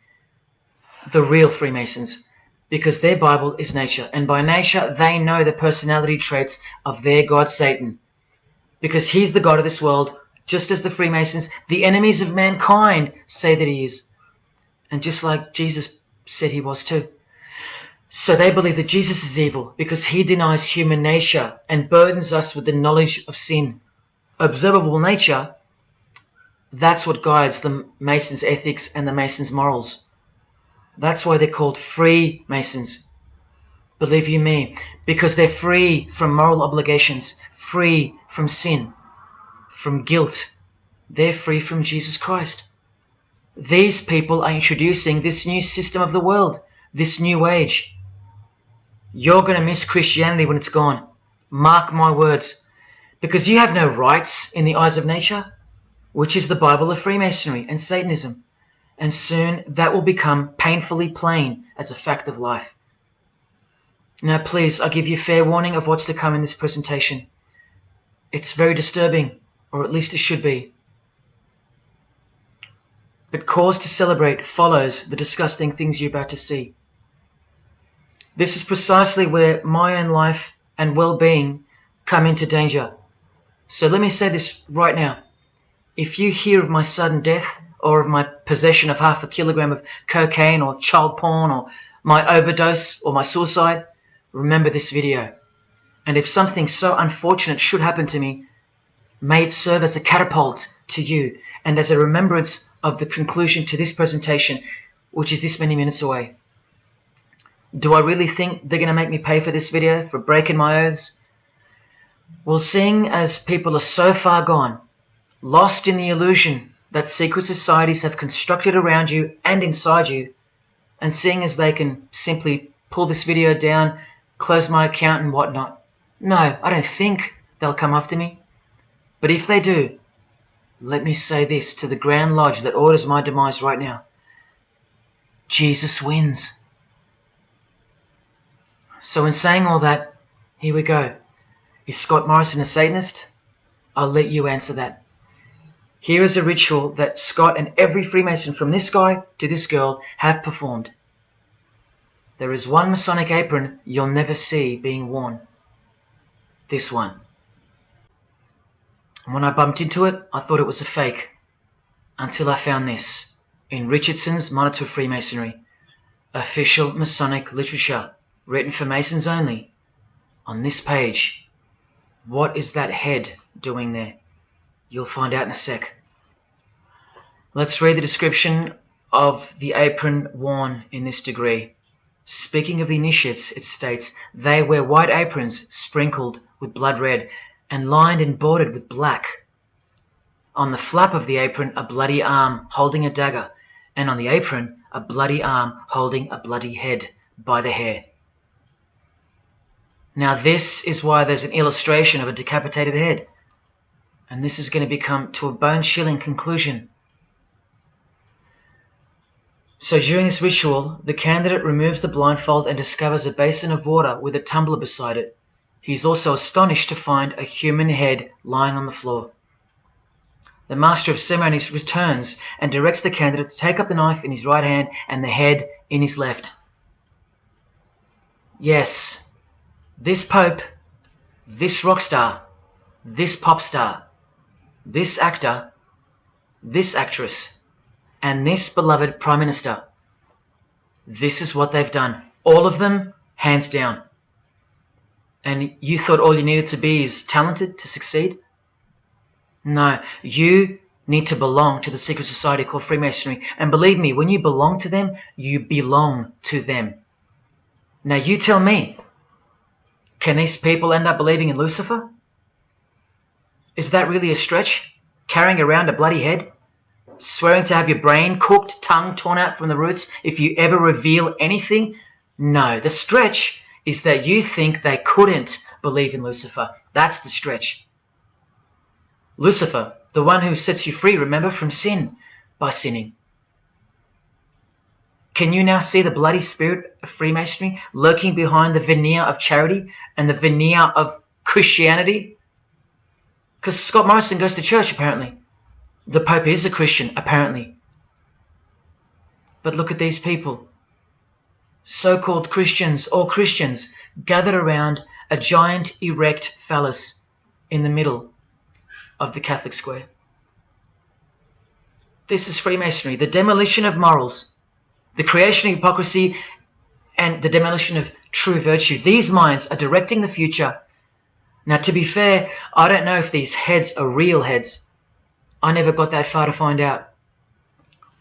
S1: the real Freemasons, because their Bible is nature, and by nature they know the personality traits of their god Satan, because he's the god of this world, just as the Freemasons, the enemies of mankind, say that he is, and just like Jesus said he was too. So they believe that Jesus is evil because he denies human nature and burdens us with the knowledge of sin. Observable nature, that's what guides the Masons' ethics and the Masons' morals. That's why they're called Freemasons. Believe you me, because they're free from moral obligations, free from sin, from guilt. They're free from Jesus Christ. These people are introducing this new system of the world, this new age. You're going to miss Christianity when it's gone. Mark my words. Because you have no rights in the eyes of nature, which is the Bible of Freemasonry and Satanism. And soon that will become painfully plain as a fact of life. Now please, I give you fair warning of what's to come in this presentation. It's very disturbing, or at least it should be. But cause to celebrate follows the disgusting things you're about to see. This is precisely where my own life and well-being come into danger. So let me say this right now. If you hear of my sudden death, or of my possession of 0.5 kilogram of cocaine or child porn, or my overdose or my suicide, remember this video. And if something so unfortunate should happen to me, may it serve as a catapult to you and as a remembrance of the conclusion to this presentation, which is this many minutes away. Do I really think they're going to make me pay for this video, for breaking my oaths? Well, seeing as people are so far gone, lost in the illusion that secret societies have constructed around you and inside you, and seeing as they can simply pull this video down, close my account and whatnot, no, I don't think they'll come after me. But if they do, let me say this to the Grand Lodge that orders my demise right now. Jesus wins. So in saying all that, here we go. Is Scott Morrison a Satanist? I'll let you answer that. Here is a ritual that Scott and every Freemason from this guy to this girl have performed. There is one Masonic apron you'll never see being worn. This one. And when I bumped into it, I thought it was a fake. Until I found this in Richardson's Monitor of Freemasonry, official Masonic literature, written for Masons only. On this page, what is that head doing there? You'll find out in a sec. Let's read the description of the apron worn in this degree. Speaking of the initiates, it states, they wear white aprons sprinkled with blood red and lined and bordered with black. On the flap of the apron, a bloody arm holding a dagger, and on the apron, a bloody arm holding a bloody head by the hair. Now this is why there's an illustration of a decapitated head. And this is going to become to a bone-chilling conclusion. So during this ritual, the candidate removes the blindfold and discovers a basin of water with a tumbler beside it. He is also astonished to find a human head lying on the floor. The master of ceremonies returns and directs the candidate to take up the knife in his right hand and the head in his left. Yes, this pope, this rock star, this pop star, this actor, this actress, and this beloved Prime Minister. This is what they've done. All of them, hands down. And you thought all you needed to be is talented to succeed? No, you need to belong to the secret society called Freemasonry. And believe me, when you belong to them, you belong to them. Now you tell me, can these people end up believing in Lucifer? Is that really a stretch? Carrying around a bloody head? Swearing to have your brain cooked, tongue torn out from the roots if you ever reveal anything? No, the stretch is that you think they couldn't believe in Lucifer. That's the stretch. Lucifer, the one who sets you free, remember, from sin by sinning. Can you now see the bloody spirit of Freemasonry lurking behind the veneer of charity and the veneer of Christianity? Because Scott Morrison goes to church, apparently. The Pope is a Christian, apparently. But look at these people. So-called Christians or Christians gathered around a giant erect phallus in the middle of the Catholic square. This is Freemasonry, the demolition of morals, the creation of hypocrisy, and the demolition of true virtue. These minds are directing the future. Now, to be fair, I don't know if these heads are real heads. I never got that far to find out.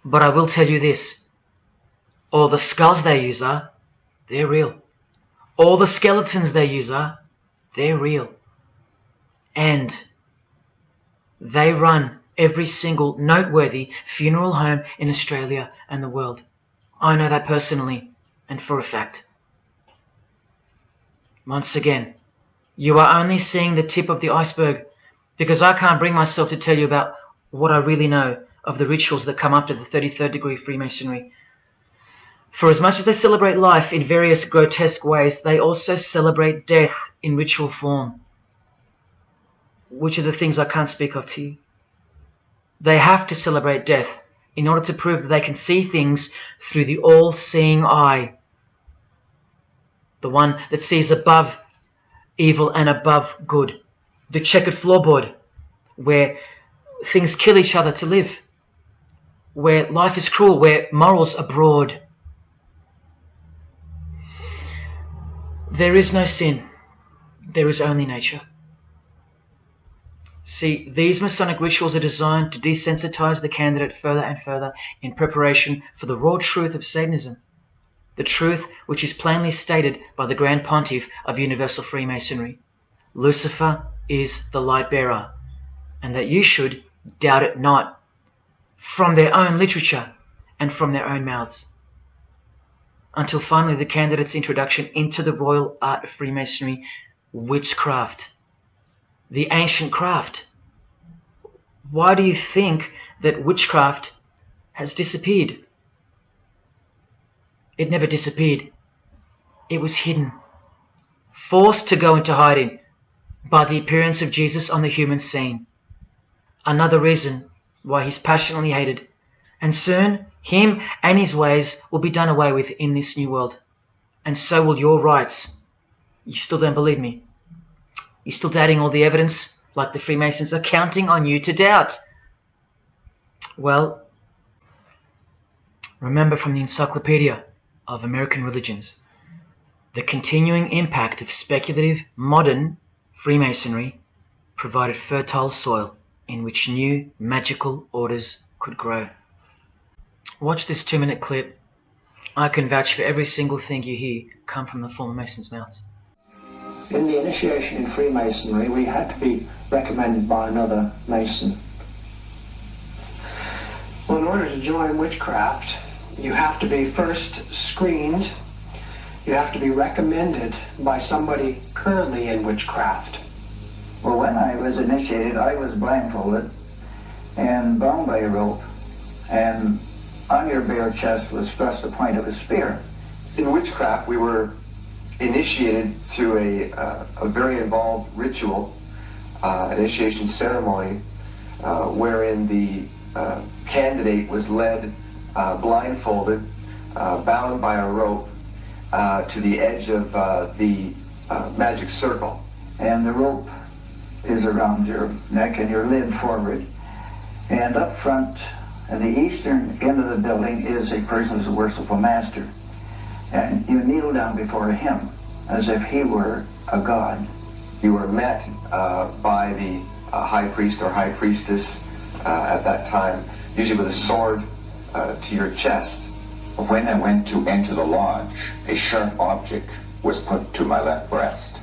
S1: But I will tell you this. All the skulls they use they're real. All the skeletons they use they're real. And they run every single noteworthy funeral home in Australia and the world. I know that personally and for a fact. Once again, you are only seeing the tip of the iceberg, because I can't bring myself to tell you about what I really know of the rituals that come up to the 33rd degree Freemasonry. For as much as they celebrate life in various grotesque ways, they also celebrate death in ritual form, which are the things I can't speak of to you. They have to celebrate death in order to prove that they can see things through the all-seeing eye, the one that sees above evil and above good, the checkered floorboard where things kill each other to live, where life is cruel, where morals are broad. There is no sin, there is only nature. See, these Masonic rituals are designed to desensitize the candidate further and further in preparation for the raw truth of Satanism, the truth which is plainly stated by the Grand Pontiff of Universal Freemasonry. Lucifer is the light bearer, and that you should doubt it not, from their own literature and from their own mouths. Until finally the candidate's introduction into the royal art of Freemasonry, witchcraft, the ancient craft. Why do you think that witchcraft has disappeared? It never disappeared. It was hidden, forced to go into hiding by the appearance of Jesus on the human scene. Another reason why he's passionately hated, and soon him and his ways will be done away with in this new world, and so will your rights. You still don't believe me? You're still doubting all the evidence, like the Freemasons are counting on you to doubt. Well, remember from the Encyclopedia of American Religions, the continuing impact of speculative modern Freemasonry provided fertile soil in which new magical orders could grow. Watch this 2-minute clip. I can vouch for every single thing you hear come from the former Masons' mouths.
S10: In the initiation in Freemasonry, we had to be recommended by another Mason. Well, in order to join witchcraft, you have to be first screened. You have to be recommended by somebody currently in witchcraft.
S11: Well, when I was initiated, I was blindfolded and bound by a rope, and on your bare chest was thrust the point of a spear.
S12: In witchcraft, we were initiated through a very involved ritual, initiation ceremony, wherein the candidate was led blindfolded, bound by a rope to the edge of the magic circle.
S11: And the rope is around your neck and your lid forward. And up front, at the eastern end of the building, is a person who's a worshipful master. And you kneel down before him as if he were a god.
S12: You were met by the high priest or high priestess at that time, usually with a sword to your chest.
S13: When I went to enter the lodge, a sharp object was put to my left breast.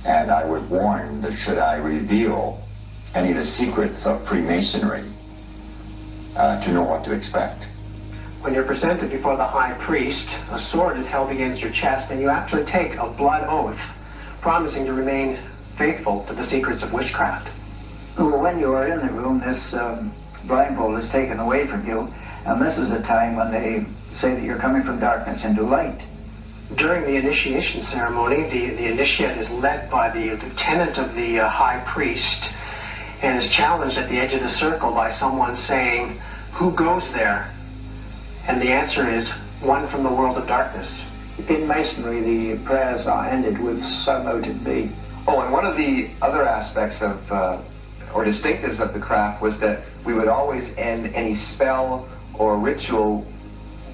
S13: And I was warned that should I reveal any of the secrets of Freemasonry, to know what to expect.
S10: When you're presented before the high priest, a sword is held against your chest, and you actually take a blood oath, promising to remain faithful to the secrets of witchcraft.
S11: Well, when you are in the room, this blindfold is taken away from you, and this is the time when they say that you're coming from darkness into light.
S10: During the initiation ceremony, the initiate is led by the lieutenant of the high priest and is challenged at the edge of the circle by someone saying, "Who goes there?" And the answer is, "One from the world of darkness."
S11: In Masonry, the prayers are ended with "So mote it be."
S12: Oh, and one of the other aspects of, or distinctives of the craft was that we would always end any spell or ritual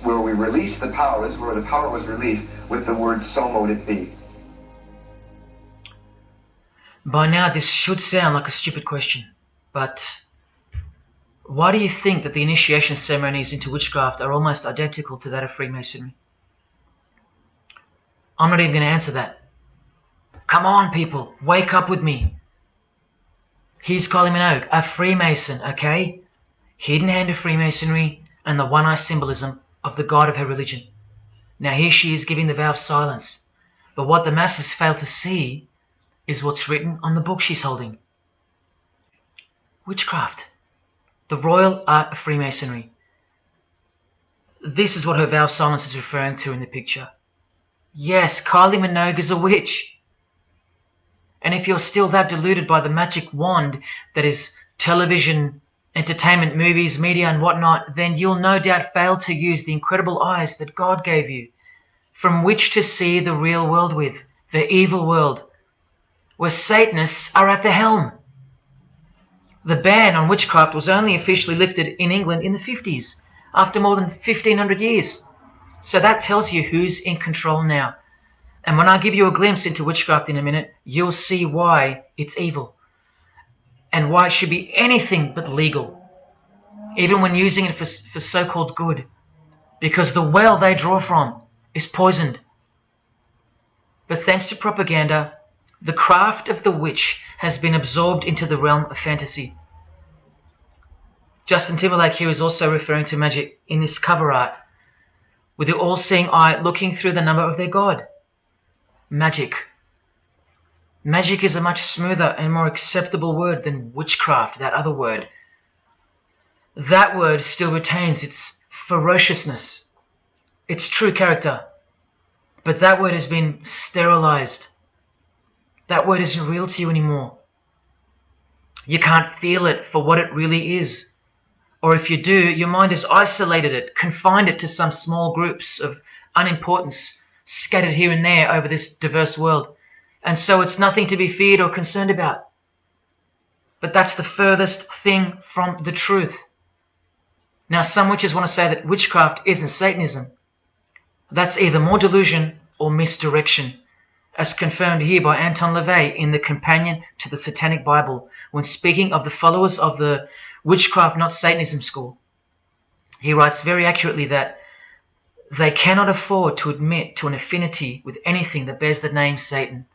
S12: where we released the power, this is where the power was released, with the word "So mote it be."
S1: By now this should sound like a stupid question, but why do you think that the initiation ceremonies into witchcraft are almost identical to that of Freemasonry? I'm not even going to answer that. Come on, people, wake up with me. Here's Kylie Minogue, a Freemason, okay? Hidden hand of Freemasonry and the one-eye symbolism of the god of her religion. Now here she is giving the vow of silence, but what the masses fail to see is what's written on the book she's holding. Witchcraft, the royal art of Freemasonry. This is what her vow of silence is referring to in the picture. Yes, Kylie Minogue is a witch. And if you're still that deluded by the magic wand that is television, entertainment, movies, media and whatnot, then you'll no doubt fail to use the incredible eyes that God gave you, from which to see the real world with, the evil world, where Satanists are at the helm. The ban on witchcraft was only officially lifted in England in the 50s, after more than 1500 years. So that tells you who's in control now. And when I give you a glimpse into witchcraft in a minute, you'll see why it's evil and why it should be anything but legal, even when using it for so-called good, because the well they draw from is poisoned. But thanks to propaganda, the craft of the witch has been absorbed into the realm of fantasy. Justin Timberlake here is also referring to magic in this cover art, with the all-seeing eye looking through the number of their god. Magic. Magic is a much smoother and more acceptable word than witchcraft, that other word. That word still retains its ferociousness, its true character, but that word has been sterilized. That word isn't real to you anymore. You can't feel it for what it really is. Or if you do, your mind has isolated it, confined it to some small groups of unimportance scattered here and there over this diverse world. And so it's nothing to be feared or concerned about. But that's the furthest thing from the truth. Now, some witches want to say that witchcraft isn't Satanism. That's either more delusion or misdirection, as confirmed here by Anton LaVey in the Companion to the Satanic Bible, when speaking of the followers of the Witchcraft Not Satanism school. He writes very accurately that they cannot afford to admit to an affinity with anything that bears the name Satan.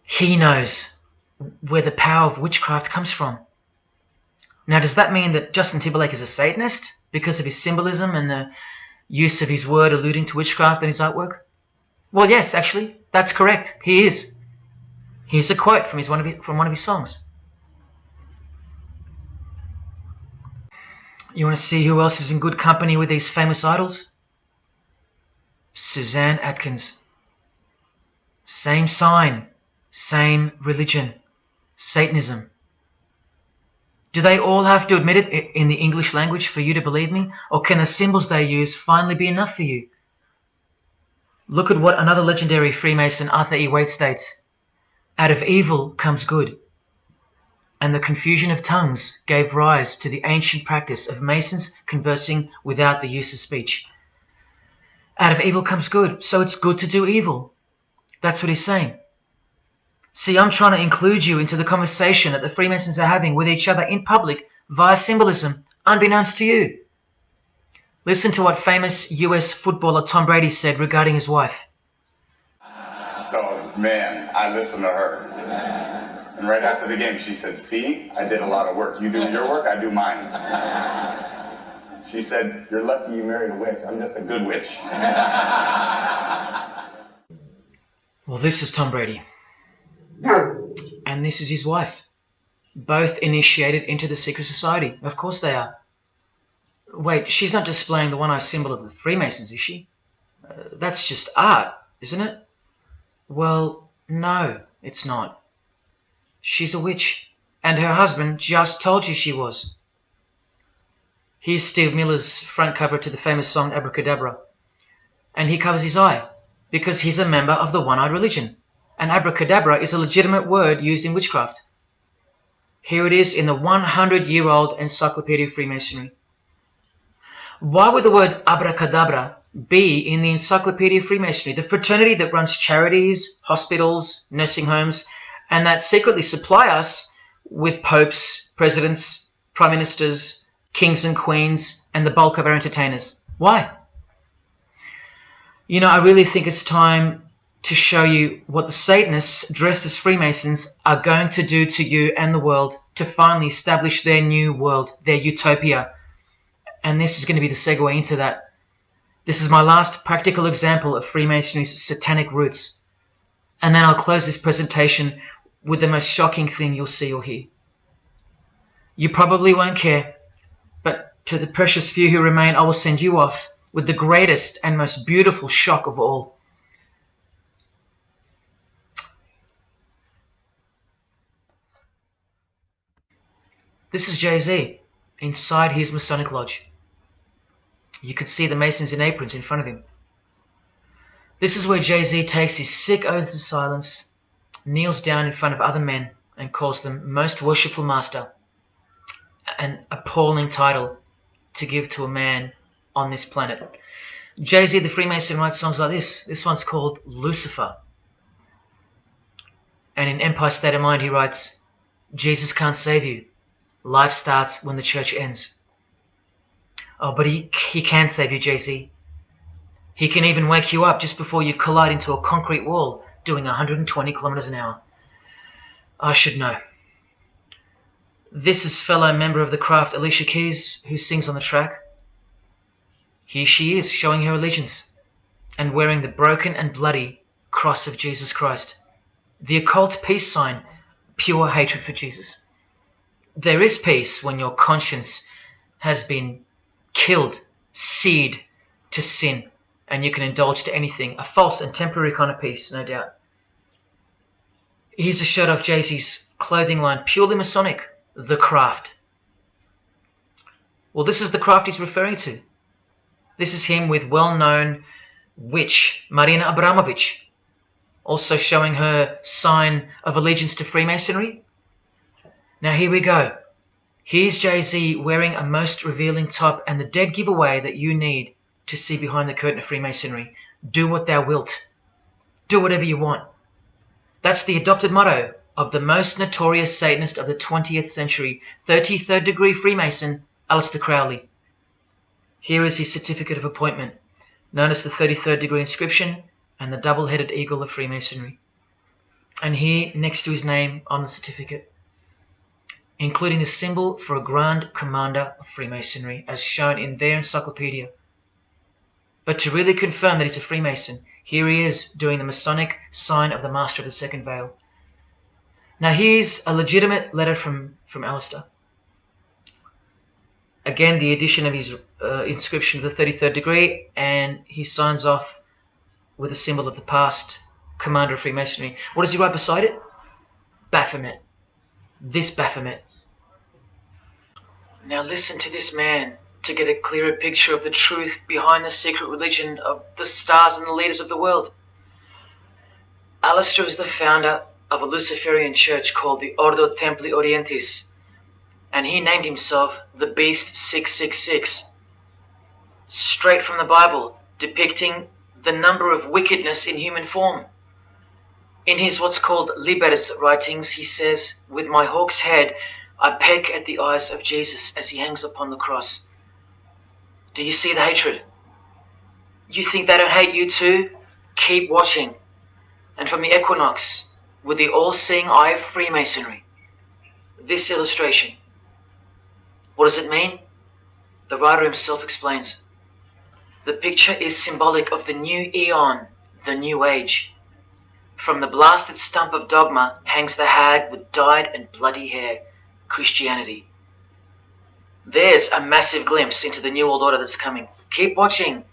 S1: He knows where the power of witchcraft comes from. Now, does that mean that Justin Timberlake is a Satanist because of his symbolism and the use of his word alluding to witchcraft in his artwork? Well, yes, actually, that's correct. He is. Here's a quote from one of his songs. You want to see who else is in good company with these famous idols? Suzanne Atkins. Same sign, same religion, Satanism. Do they all have to admit it in the English language for you to believe me? Or can the symbols they use finally be enough for you? Look at what another legendary Freemason, Arthur E. Waite, states. Out of evil comes good. And the confusion of tongues gave rise to the ancient practice of Masons conversing without the use of speech. Out of evil comes good, so it's good to do evil. That's what he's saying. See, I'm trying to include you into the conversation that the Freemasons are having with each other in public via symbolism, unbeknownst to you. Listen to what famous US footballer Tom Brady said regarding his wife.
S13: So, man, I listened to her. And right after the game, she said, see, I did a lot of work. You do your work, I do mine. She said, you're lucky you married a witch. I'm just a good witch.
S1: Well, this is Tom Brady. And this is his wife. Both initiated into the secret society. Of course they are. Wait, she's not displaying the one-eye symbol of the Freemasons, is she? That's just art, isn't it? Well, no, it's not. She's a witch, and her husband just told you she was. Here's Steve Miller's front cover to the famous song Abracadabra. And he covers his eye, because he's a member of the one-eyed religion. And abracadabra is a legitimate word used in witchcraft. Here it is in the 100-year-old Encyclopedia of Freemasonry. Why would the word abracadabra be in the Encyclopedia of Freemasonry, the fraternity that runs charities, hospitals, nursing homes, and that secretly supply us with popes, presidents, prime ministers, kings and queens, and the bulk of our entertainers? Why? You know, I really think it's time to show you what the Satanists dressed as Freemasons are going to do to you and the world to finally establish their new world, their utopia. And this is going to be the segue into that. This is my last practical example of Freemasonry's satanic roots. And then I'll close this presentation with the most shocking thing you'll see or hear. You probably won't care, but to the precious few who remain, I will send you off with the greatest and most beautiful shock of all. This is Jay-Z inside his Masonic Lodge. You can see the Masons in aprons in front of him. This is where Jay-Z takes his sick oaths of silence, kneels down in front of other men, and calls them Most Worshipful Master, an appalling title to give to a man on this planet. Jay-Z the Freemason writes songs like this. This one's called Lucifer. And in Empire State of Mind he writes, Jesus can't save you. Life starts when the church ends. Oh, but he can save you, Jay-Z. He can even wake you up just before you collide into a concrete wall doing 120 kilometers an hour. I should know. This is fellow member of the craft Alicia Keys, who sings on the track. Here she is, showing her allegiance and wearing the broken and bloody cross of Jesus Christ, the occult peace sign, pure hatred for Jesus. There is peace when your conscience has been killed, seared to sin, and you can indulge to anything, a false and temporary kind of peace, no doubt. Here's a shot of Jay-Z's clothing line, purely Masonic, The Craft. Well, this is the craft he's referring to. This is him with well-known witch Marina Abramovich, also showing her sign of allegiance to Freemasonry. Now here we go. Here's Jay-Z wearing a most revealing top and the dead giveaway that you need to see behind the curtain of Freemasonry. Do what thou wilt. Do whatever you want. That's the adopted motto of the most notorious Satanist of the 20th century, 33rd degree Freemason, Aleister Crowley. Here is his certificate of appointment, known as the 33rd degree inscription and the double-headed eagle of Freemasonry. And here, next to his name on the certificate, including the symbol for a Grand Commander of Freemasonry, as shown in their encyclopedia. But to really confirm that he's a Freemason, here he is doing the Masonic sign of the Master of the Second Veil. Now here's a legitimate letter from Aleister. Again, the addition of his inscription of the 33rd degree, and he signs off with a symbol of the past Commander of Freemasonry. What does he write beside it? Baphomet. This Baphomet. Now listen to this man to get a clearer picture of the truth behind the secret religion of the stars and the leaders of the world. Aleister is the founder of a Luciferian church called the Ordo Templi Orientis, and he named himself the Beast 666, straight from the Bible, depicting the number of wickedness in human form. In his what's called Liber's writings, he says, "With my hawk's head, I peck at the eyes of Jesus as he hangs upon the cross." Do you see the hatred? You think they don't hate you too? Keep watching. And from the equinox, with the all-seeing eye of Freemasonry, this illustration. What does it mean? The writer himself explains. The picture is symbolic of the new eon, the new age. From the blasted stump of dogma hangs the hag with dyed and bloody hair, Christianity. There's a massive glimpse into the new world order that's coming. Keep watching.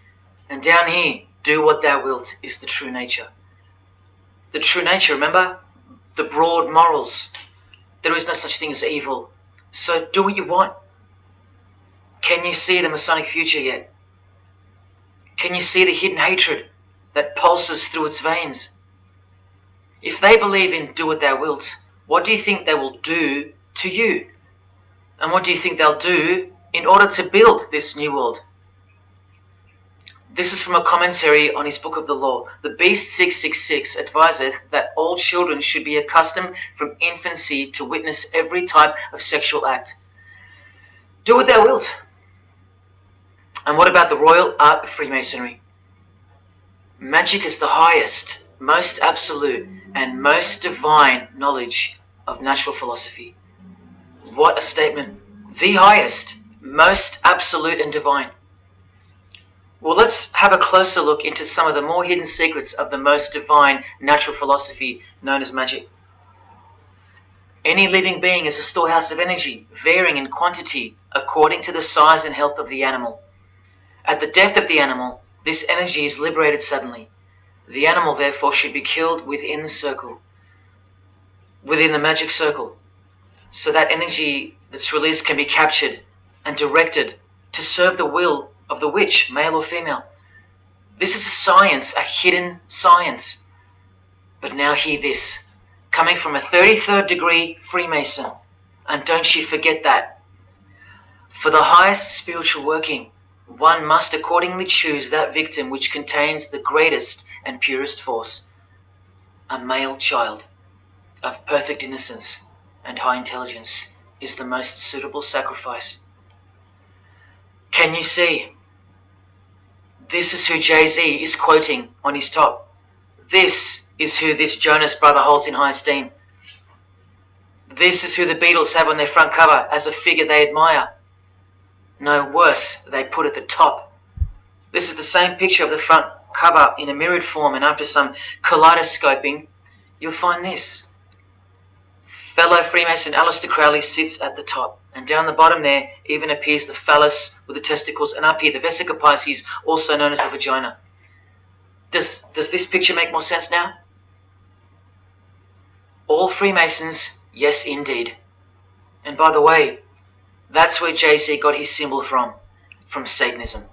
S1: And down here, do what thou wilt is the true nature. The true nature, remember? The broad morals. There is no such thing as evil. So do what you want. Can you see the Masonic future yet? Can you see the hidden hatred that pulses through its veins? If they believe in do what thou wilt, what do you think they will do to you? And what do you think they'll do in order to build this new world? This is from a commentary on his book of the law. The Beast 666 adviseth that all children should be accustomed from infancy to witness every type of sexual act. Do what thou wilt. And what about the royal art of Freemasonry? Magic is the highest, most absolute, and most divine knowledge of natural philosophy. What a statement. The highest, most absolute and divine. Well, let's have a closer look into some of the more hidden secrets of the most divine natural philosophy known as magic. Any living being is a storehouse of energy, varying in quantity according to the size and health of the animal. At the death of the animal, this energy is liberated suddenly. The animal, therefore, should be killed within the circle, within the magic circle, so that energy that's released can be captured and directed to serve the will of the witch, male or female. This is a science, a hidden science. But now hear this, coming from a 33rd degree Freemason, and don't you forget that. For the highest spiritual working, one must accordingly choose that victim which contains the greatest and purest force, a male child of perfect innocence and high intelligence is the most suitable sacrifice. Can you see? This is who Jay-Z is quoting on his top. This is who this Jonas brother holds in high esteem. This is who the Beatles have on their front cover as a figure they admire. No, worse, they put at the top. This is the same picture of the front cover in a mirrored form, and after some kaleidoscoping, you'll find this. Fellow Freemason Aleister Crowley sits at the top, and down the bottom there even appears the phallus with the testicles, and up here the vesica Pisces, also known as the vagina. Does this picture make more sense now? All Freemasons, yes indeed. And by the way, that's where Jay-Z got his symbol from Satanism,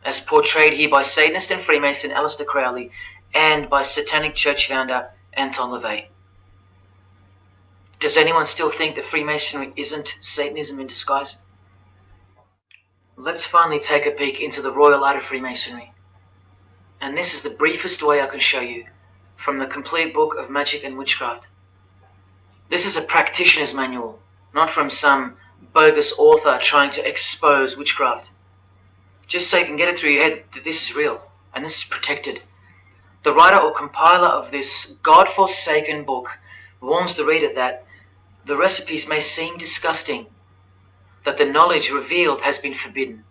S1: as portrayed here by Satanist and Freemason Aleister Crowley and by Satanic Church founder Anton LaVey. Does anyone still think that Freemasonry isn't Satanism in disguise? Let's finally take a peek into the royal art of Freemasonry. And this is the briefest way I can show you from the complete book of magic and witchcraft. This is a practitioner's manual, not from some bogus author trying to expose witchcraft. Just so you can get it through your head that this is real and this is protected. The writer or compiler of this God-forsaken book warns the reader that the recipes may seem disgusting, that the knowledge revealed has been forbidden,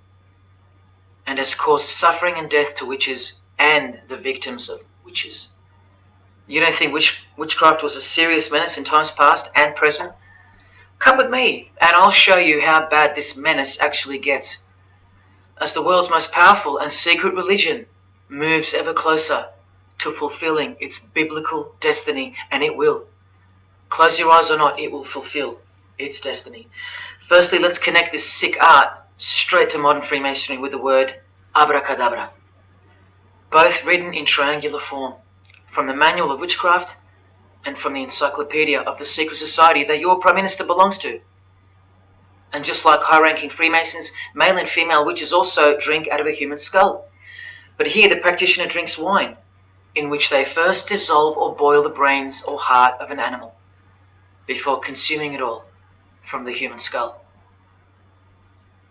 S1: and has caused suffering and death to witches and the victims of witches. You don't think witchcraft was a serious menace in times past and present? Come with me, and I'll show you how bad this menace actually gets, as the world's most powerful and secret religion moves ever closer to fulfilling its biblical destiny, and it will. Close your eyes or not, it will fulfill its destiny. Firstly, let's connect this sick art straight to modern Freemasonry with the word abracadabra, both written in triangular form, from the Manual of Witchcraft and from the Encyclopedia of the Secret Society that your Prime Minister belongs to. And just like high-ranking Freemasons, male and female witches also drink out of a human skull. But here the practitioner drinks wine, in which they first dissolve or boil the brains or heart of an animal, before consuming it all from the human skull.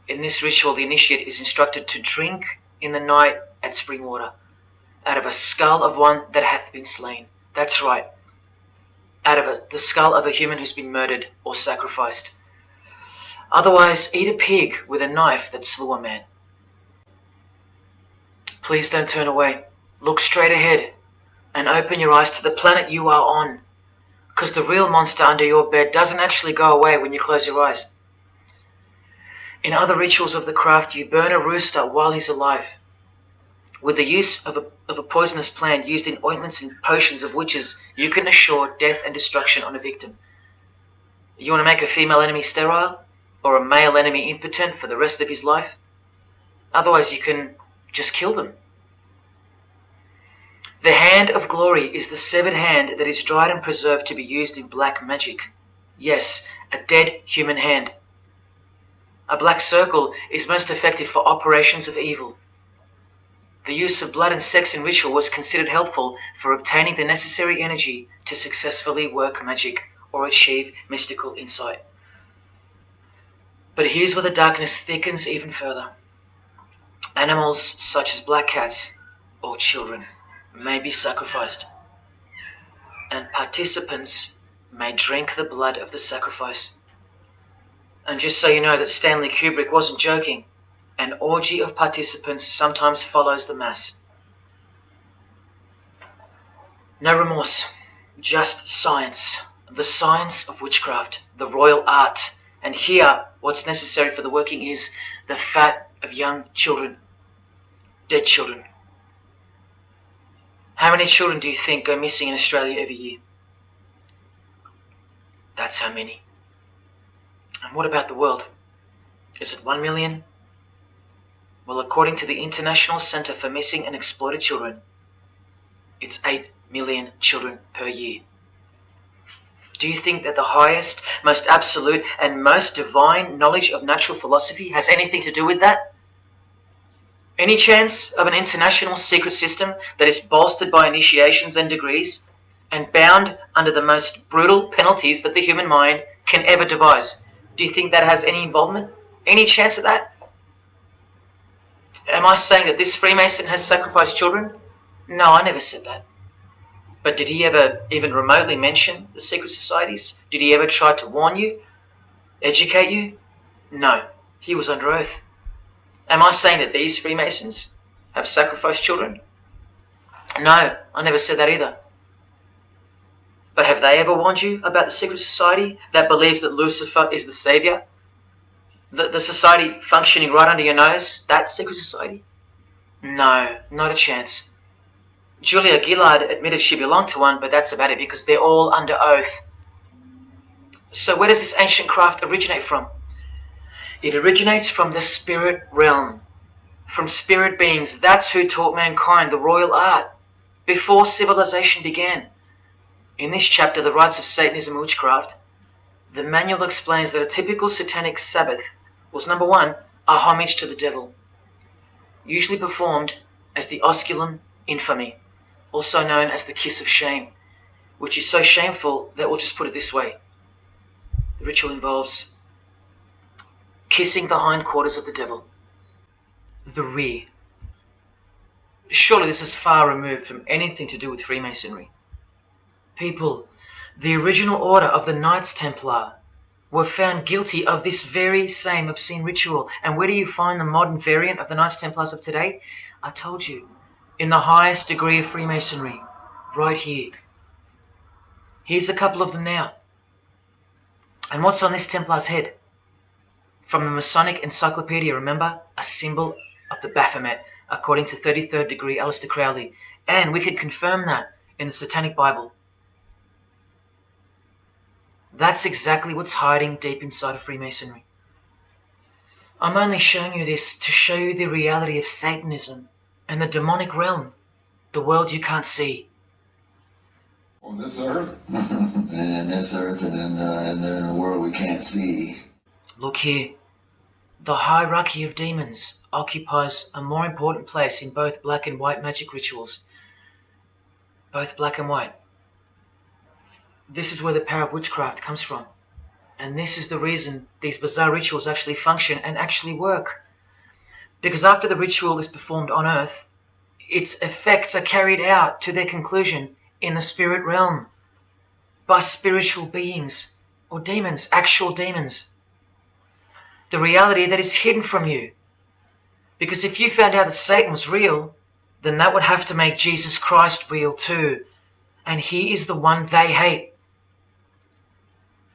S1: In this ritual, the initiate is instructed to drink in the night at spring water, out of a skull of one that hath been slain. That's right, out of the skull of a human who's been murdered or sacrificed. Otherwise, eat a pig with a knife that slew a man. Please don't turn away. Look straight ahead and open your eyes to the planet you are on, because the real monster under your bed doesn't actually go away when you close your eyes. In other rituals of the craft, you burn a rooster while he's alive, with the use of a poisonous plant used in ointments and potions of witches. You can assure death and destruction on a victim. You want to make a female enemy sterile, or a male enemy impotent for the rest of his life? Otherwise, you can just kill them. The hand of glory is the severed hand that is dried and preserved to be used in black magic. Yes, a dead human hand. A black circle is most effective for operations of evil. The use of blood and sex in ritual was considered helpful for obtaining the necessary energy to successfully work magic or achieve mystical insight. But here's where the darkness thickens even further. Animals such as black cats or children may be sacrificed, and participants may drink the blood of the sacrifice. And just so you know that Stanley Kubrick wasn't joking, an orgy of participants sometimes follows the mass. No remorse, just science, the science of witchcraft, the royal art. And here, what's necessary for the working is the fat of young children, dead children. How many children do you think go missing in Australia every year? That's how many. And what about the world? Is it 1 million? Well, according to the International Center for Missing and Exploited Children, it's 8 million children per year. Do you think that the highest, most absolute, and most divine knowledge of natural philosophy has anything to do with that? Any chance of an international secret system that is bolstered by initiations and degrees, and bound under the most brutal penalties that the human mind can ever devise? Do you think that has any involvement? Any chance of that? Am I saying that this Freemason has sacrificed children? No, I never said that. But did he ever even remotely mention the secret societies? Did he ever try to warn you? Educate you? No, he was under oath. Am I saying that these Freemasons have sacrificed children? No, I never said that either. But have they ever warned you about the secret society that believes that Lucifer is the savior? The society functioning right under your nose, that secret society? No, not a chance. Julia Gillard admitted she belonged to one, but that's about it because they're all under oath. So where does this ancient craft originate from? It originates from the spirit realm, from spirit beings. That's who taught mankind the royal art before civilization began. In this chapter, The Rites of Satanism and Witchcraft, the manual explains that a typical satanic Sabbath was, number one, a homage to the devil, usually performed as the osculum infami, also known as the kiss of shame, which is so shameful that we'll just put it this way. The ritual involves kissing the hindquarters of the devil, the rear. Surely this is far removed from anything to do with Freemasonry. People, the original order of the Knights Templar were found guilty of this very same obscene ritual. And where do you find the modern variant of the Knights Templars of today? I told you, in the highest degree of Freemasonry, right here. Here's a couple of them now. And what's on this Templar's head? From the Masonic Encyclopedia, remember? A symbol of the Baphomet, according to 33rd degree Aleister Crowley. And we can confirm that in the Satanic Bible. That's exactly what's hiding deep inside of Freemasonry. I'm only showing you this to show you the reality of Satanism and the demonic realm, the world you can't see.
S14: On this earth, and in this earth, and then in the world we can't see.
S1: Look here. The hierarchy of demons occupies a more important place in both black and white magic rituals. Both black and white. This is where the power of witchcraft comes from. And this is the reason these bizarre rituals actually function and actually work. Because after the ritual is performed on earth, its effects are carried out to their conclusion in the spirit realm by spiritual beings or demons, actual demons. The reality that is hidden from you. Because if you found out that Satan was real, then that would have to make Jesus Christ real too. And he is the one they hate.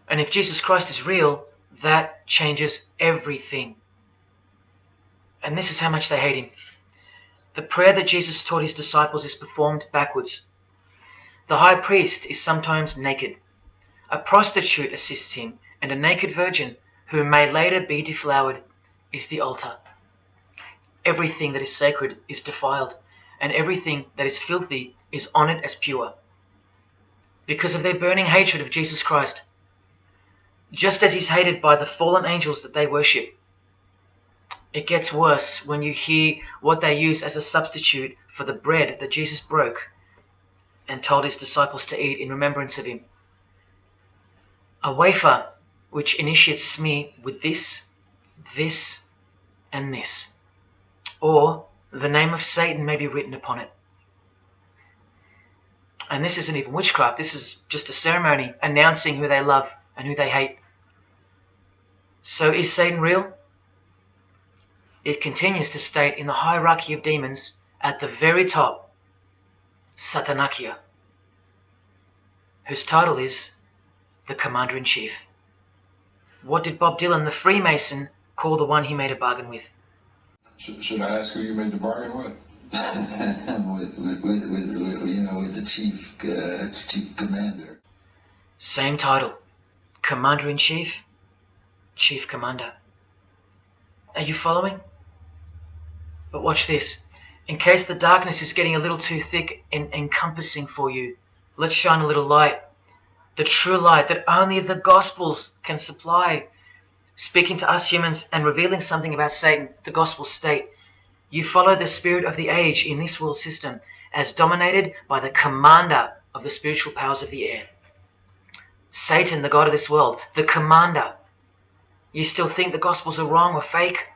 S1: And if Jesus Christ is real, that changes everything. And this is how much they hate him. The prayer that Jesus taught his disciples is performed backwards. The high priest is sometimes naked. A prostitute assists him, and a naked virgin, who may later be deflowered, is the altar. Everything that is sacred is defiled, and everything that is filthy is honored as pure. Because of their burning hatred of Jesus Christ, just as he's hated by the fallen angels that they worship. It gets worse when you hear what they use as a substitute for the bread that Jesus broke and told his disciples to eat in remembrance of him. A wafer which initiates me with this, this, and this. Or the name of Satan may be written upon it. And this isn't even witchcraft. This is just a ceremony announcing who they love and who they hate. So is Satan real? It continues to state in the hierarchy of demons at the very top, Satanakia, whose title is the Commander-in-Chief. What did Bob Dylan, the Freemason, call the one he made a bargain with?
S14: Should I ask who you made the bargain with? with the chief commander.
S1: Same title, Commander-in-Chief, Chief Commander. Are you following? But watch this. In case the darkness is getting a little too thick and encompassing for you, let's shine a little light. The true light that only the Gospels can supply. Speaking to us humans and revealing something about Satan, the Gospels state, you follow the spirit of the age in this world system as dominated by the commander of the spiritual powers of the air. Satan, the god of this world, the commander. You still think the Gospels are wrong or fake?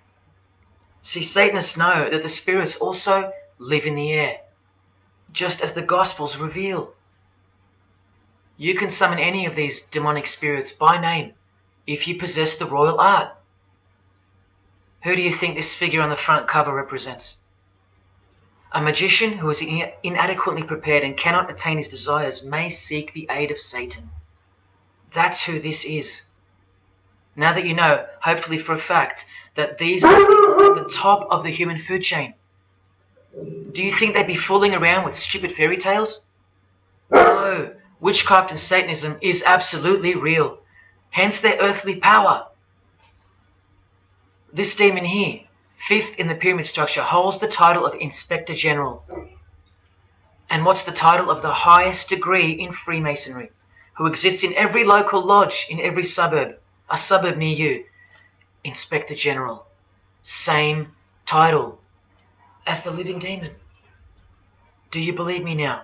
S1: See, Satanists know that the spirits also live in the air, just as the Gospels reveal. You can summon any of these demonic spirits by name if you possess the royal art. Who do you think this figure on the front cover represents? A magician who is inadequately prepared and cannot attain his desires may seek the aid of Satan. That's who this is. Now that you know, hopefully for a fact, that these are at the top of the human food chain. Do you think they'd be fooling around with stupid fairy tales? No, witchcraft and Satanism is absolutely real, hence their earthly power. This demon here, fifth in the pyramid structure, holds the title of Inspector General. And what's the title of the highest degree in Freemasonry, who exists in every local lodge in every suburb, a suburb near you? Inspector General. Same title as the living demon. Do you believe me now?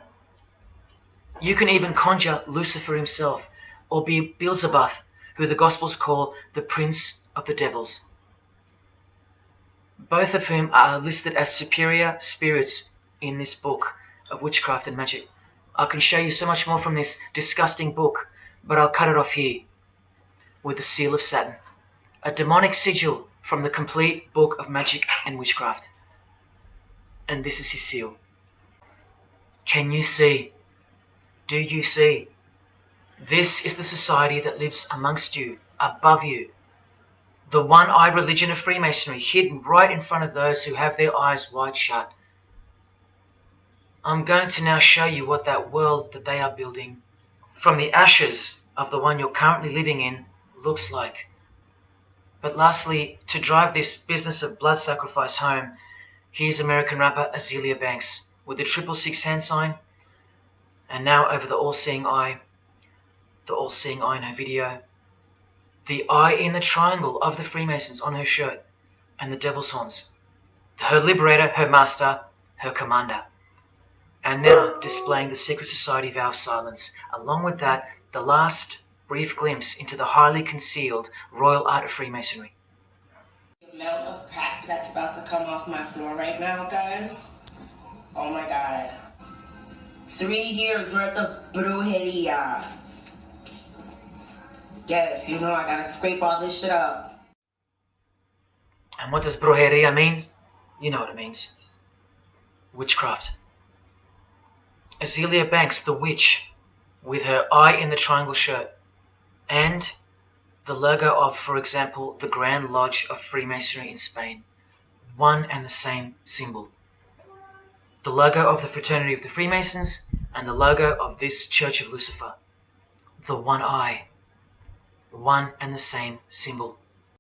S1: You can even conjure Lucifer himself, or be Beelzebub, who the Gospels call the Prince of the Devils. Both of whom are listed as superior spirits in this book of witchcraft and magic. I can show you so much more from this disgusting book, but I'll cut it off here with the seal of Saturn, a demonic sigil from the complete book of magic and witchcraft. And this is his seal. Can you see? Do you see? This is the society that lives amongst you, above you. The one-eyed religion of Freemasonry, hidden right in front of those who have their eyes wide shut. I'm going to now show you what that world that they are building, from the ashes of the one you're currently living in, looks like. But lastly, to drive this business of blood sacrifice home, here's American rapper Azealia Banks with the 666 hand sign, and now over the all-seeing eye in her video, the eye in the triangle of the Freemasons on her shirt, and the devil's horns, her liberator, her master, her commander. And now displaying the secret society vow of silence. Along with that, the last brief glimpse into the highly concealed royal art of Freemasonry.
S15: The amount of crap that's about to come off my floor right now, guys. Oh my god. 3 years worth of brujeria. Yes, you know I gotta scrape all this shit up.
S1: And what does brujeria mean? You know what it means. Witchcraft. Azealia Banks, the witch, with her eye in the triangle shirt, and the logo of, for example, the Grand Lodge of Freemasonry in Spain. one and the same symbol. The logo of the Fraternity of the Freemasons and the logo of this Church of Lucifer. The one eye. One and the same symbol.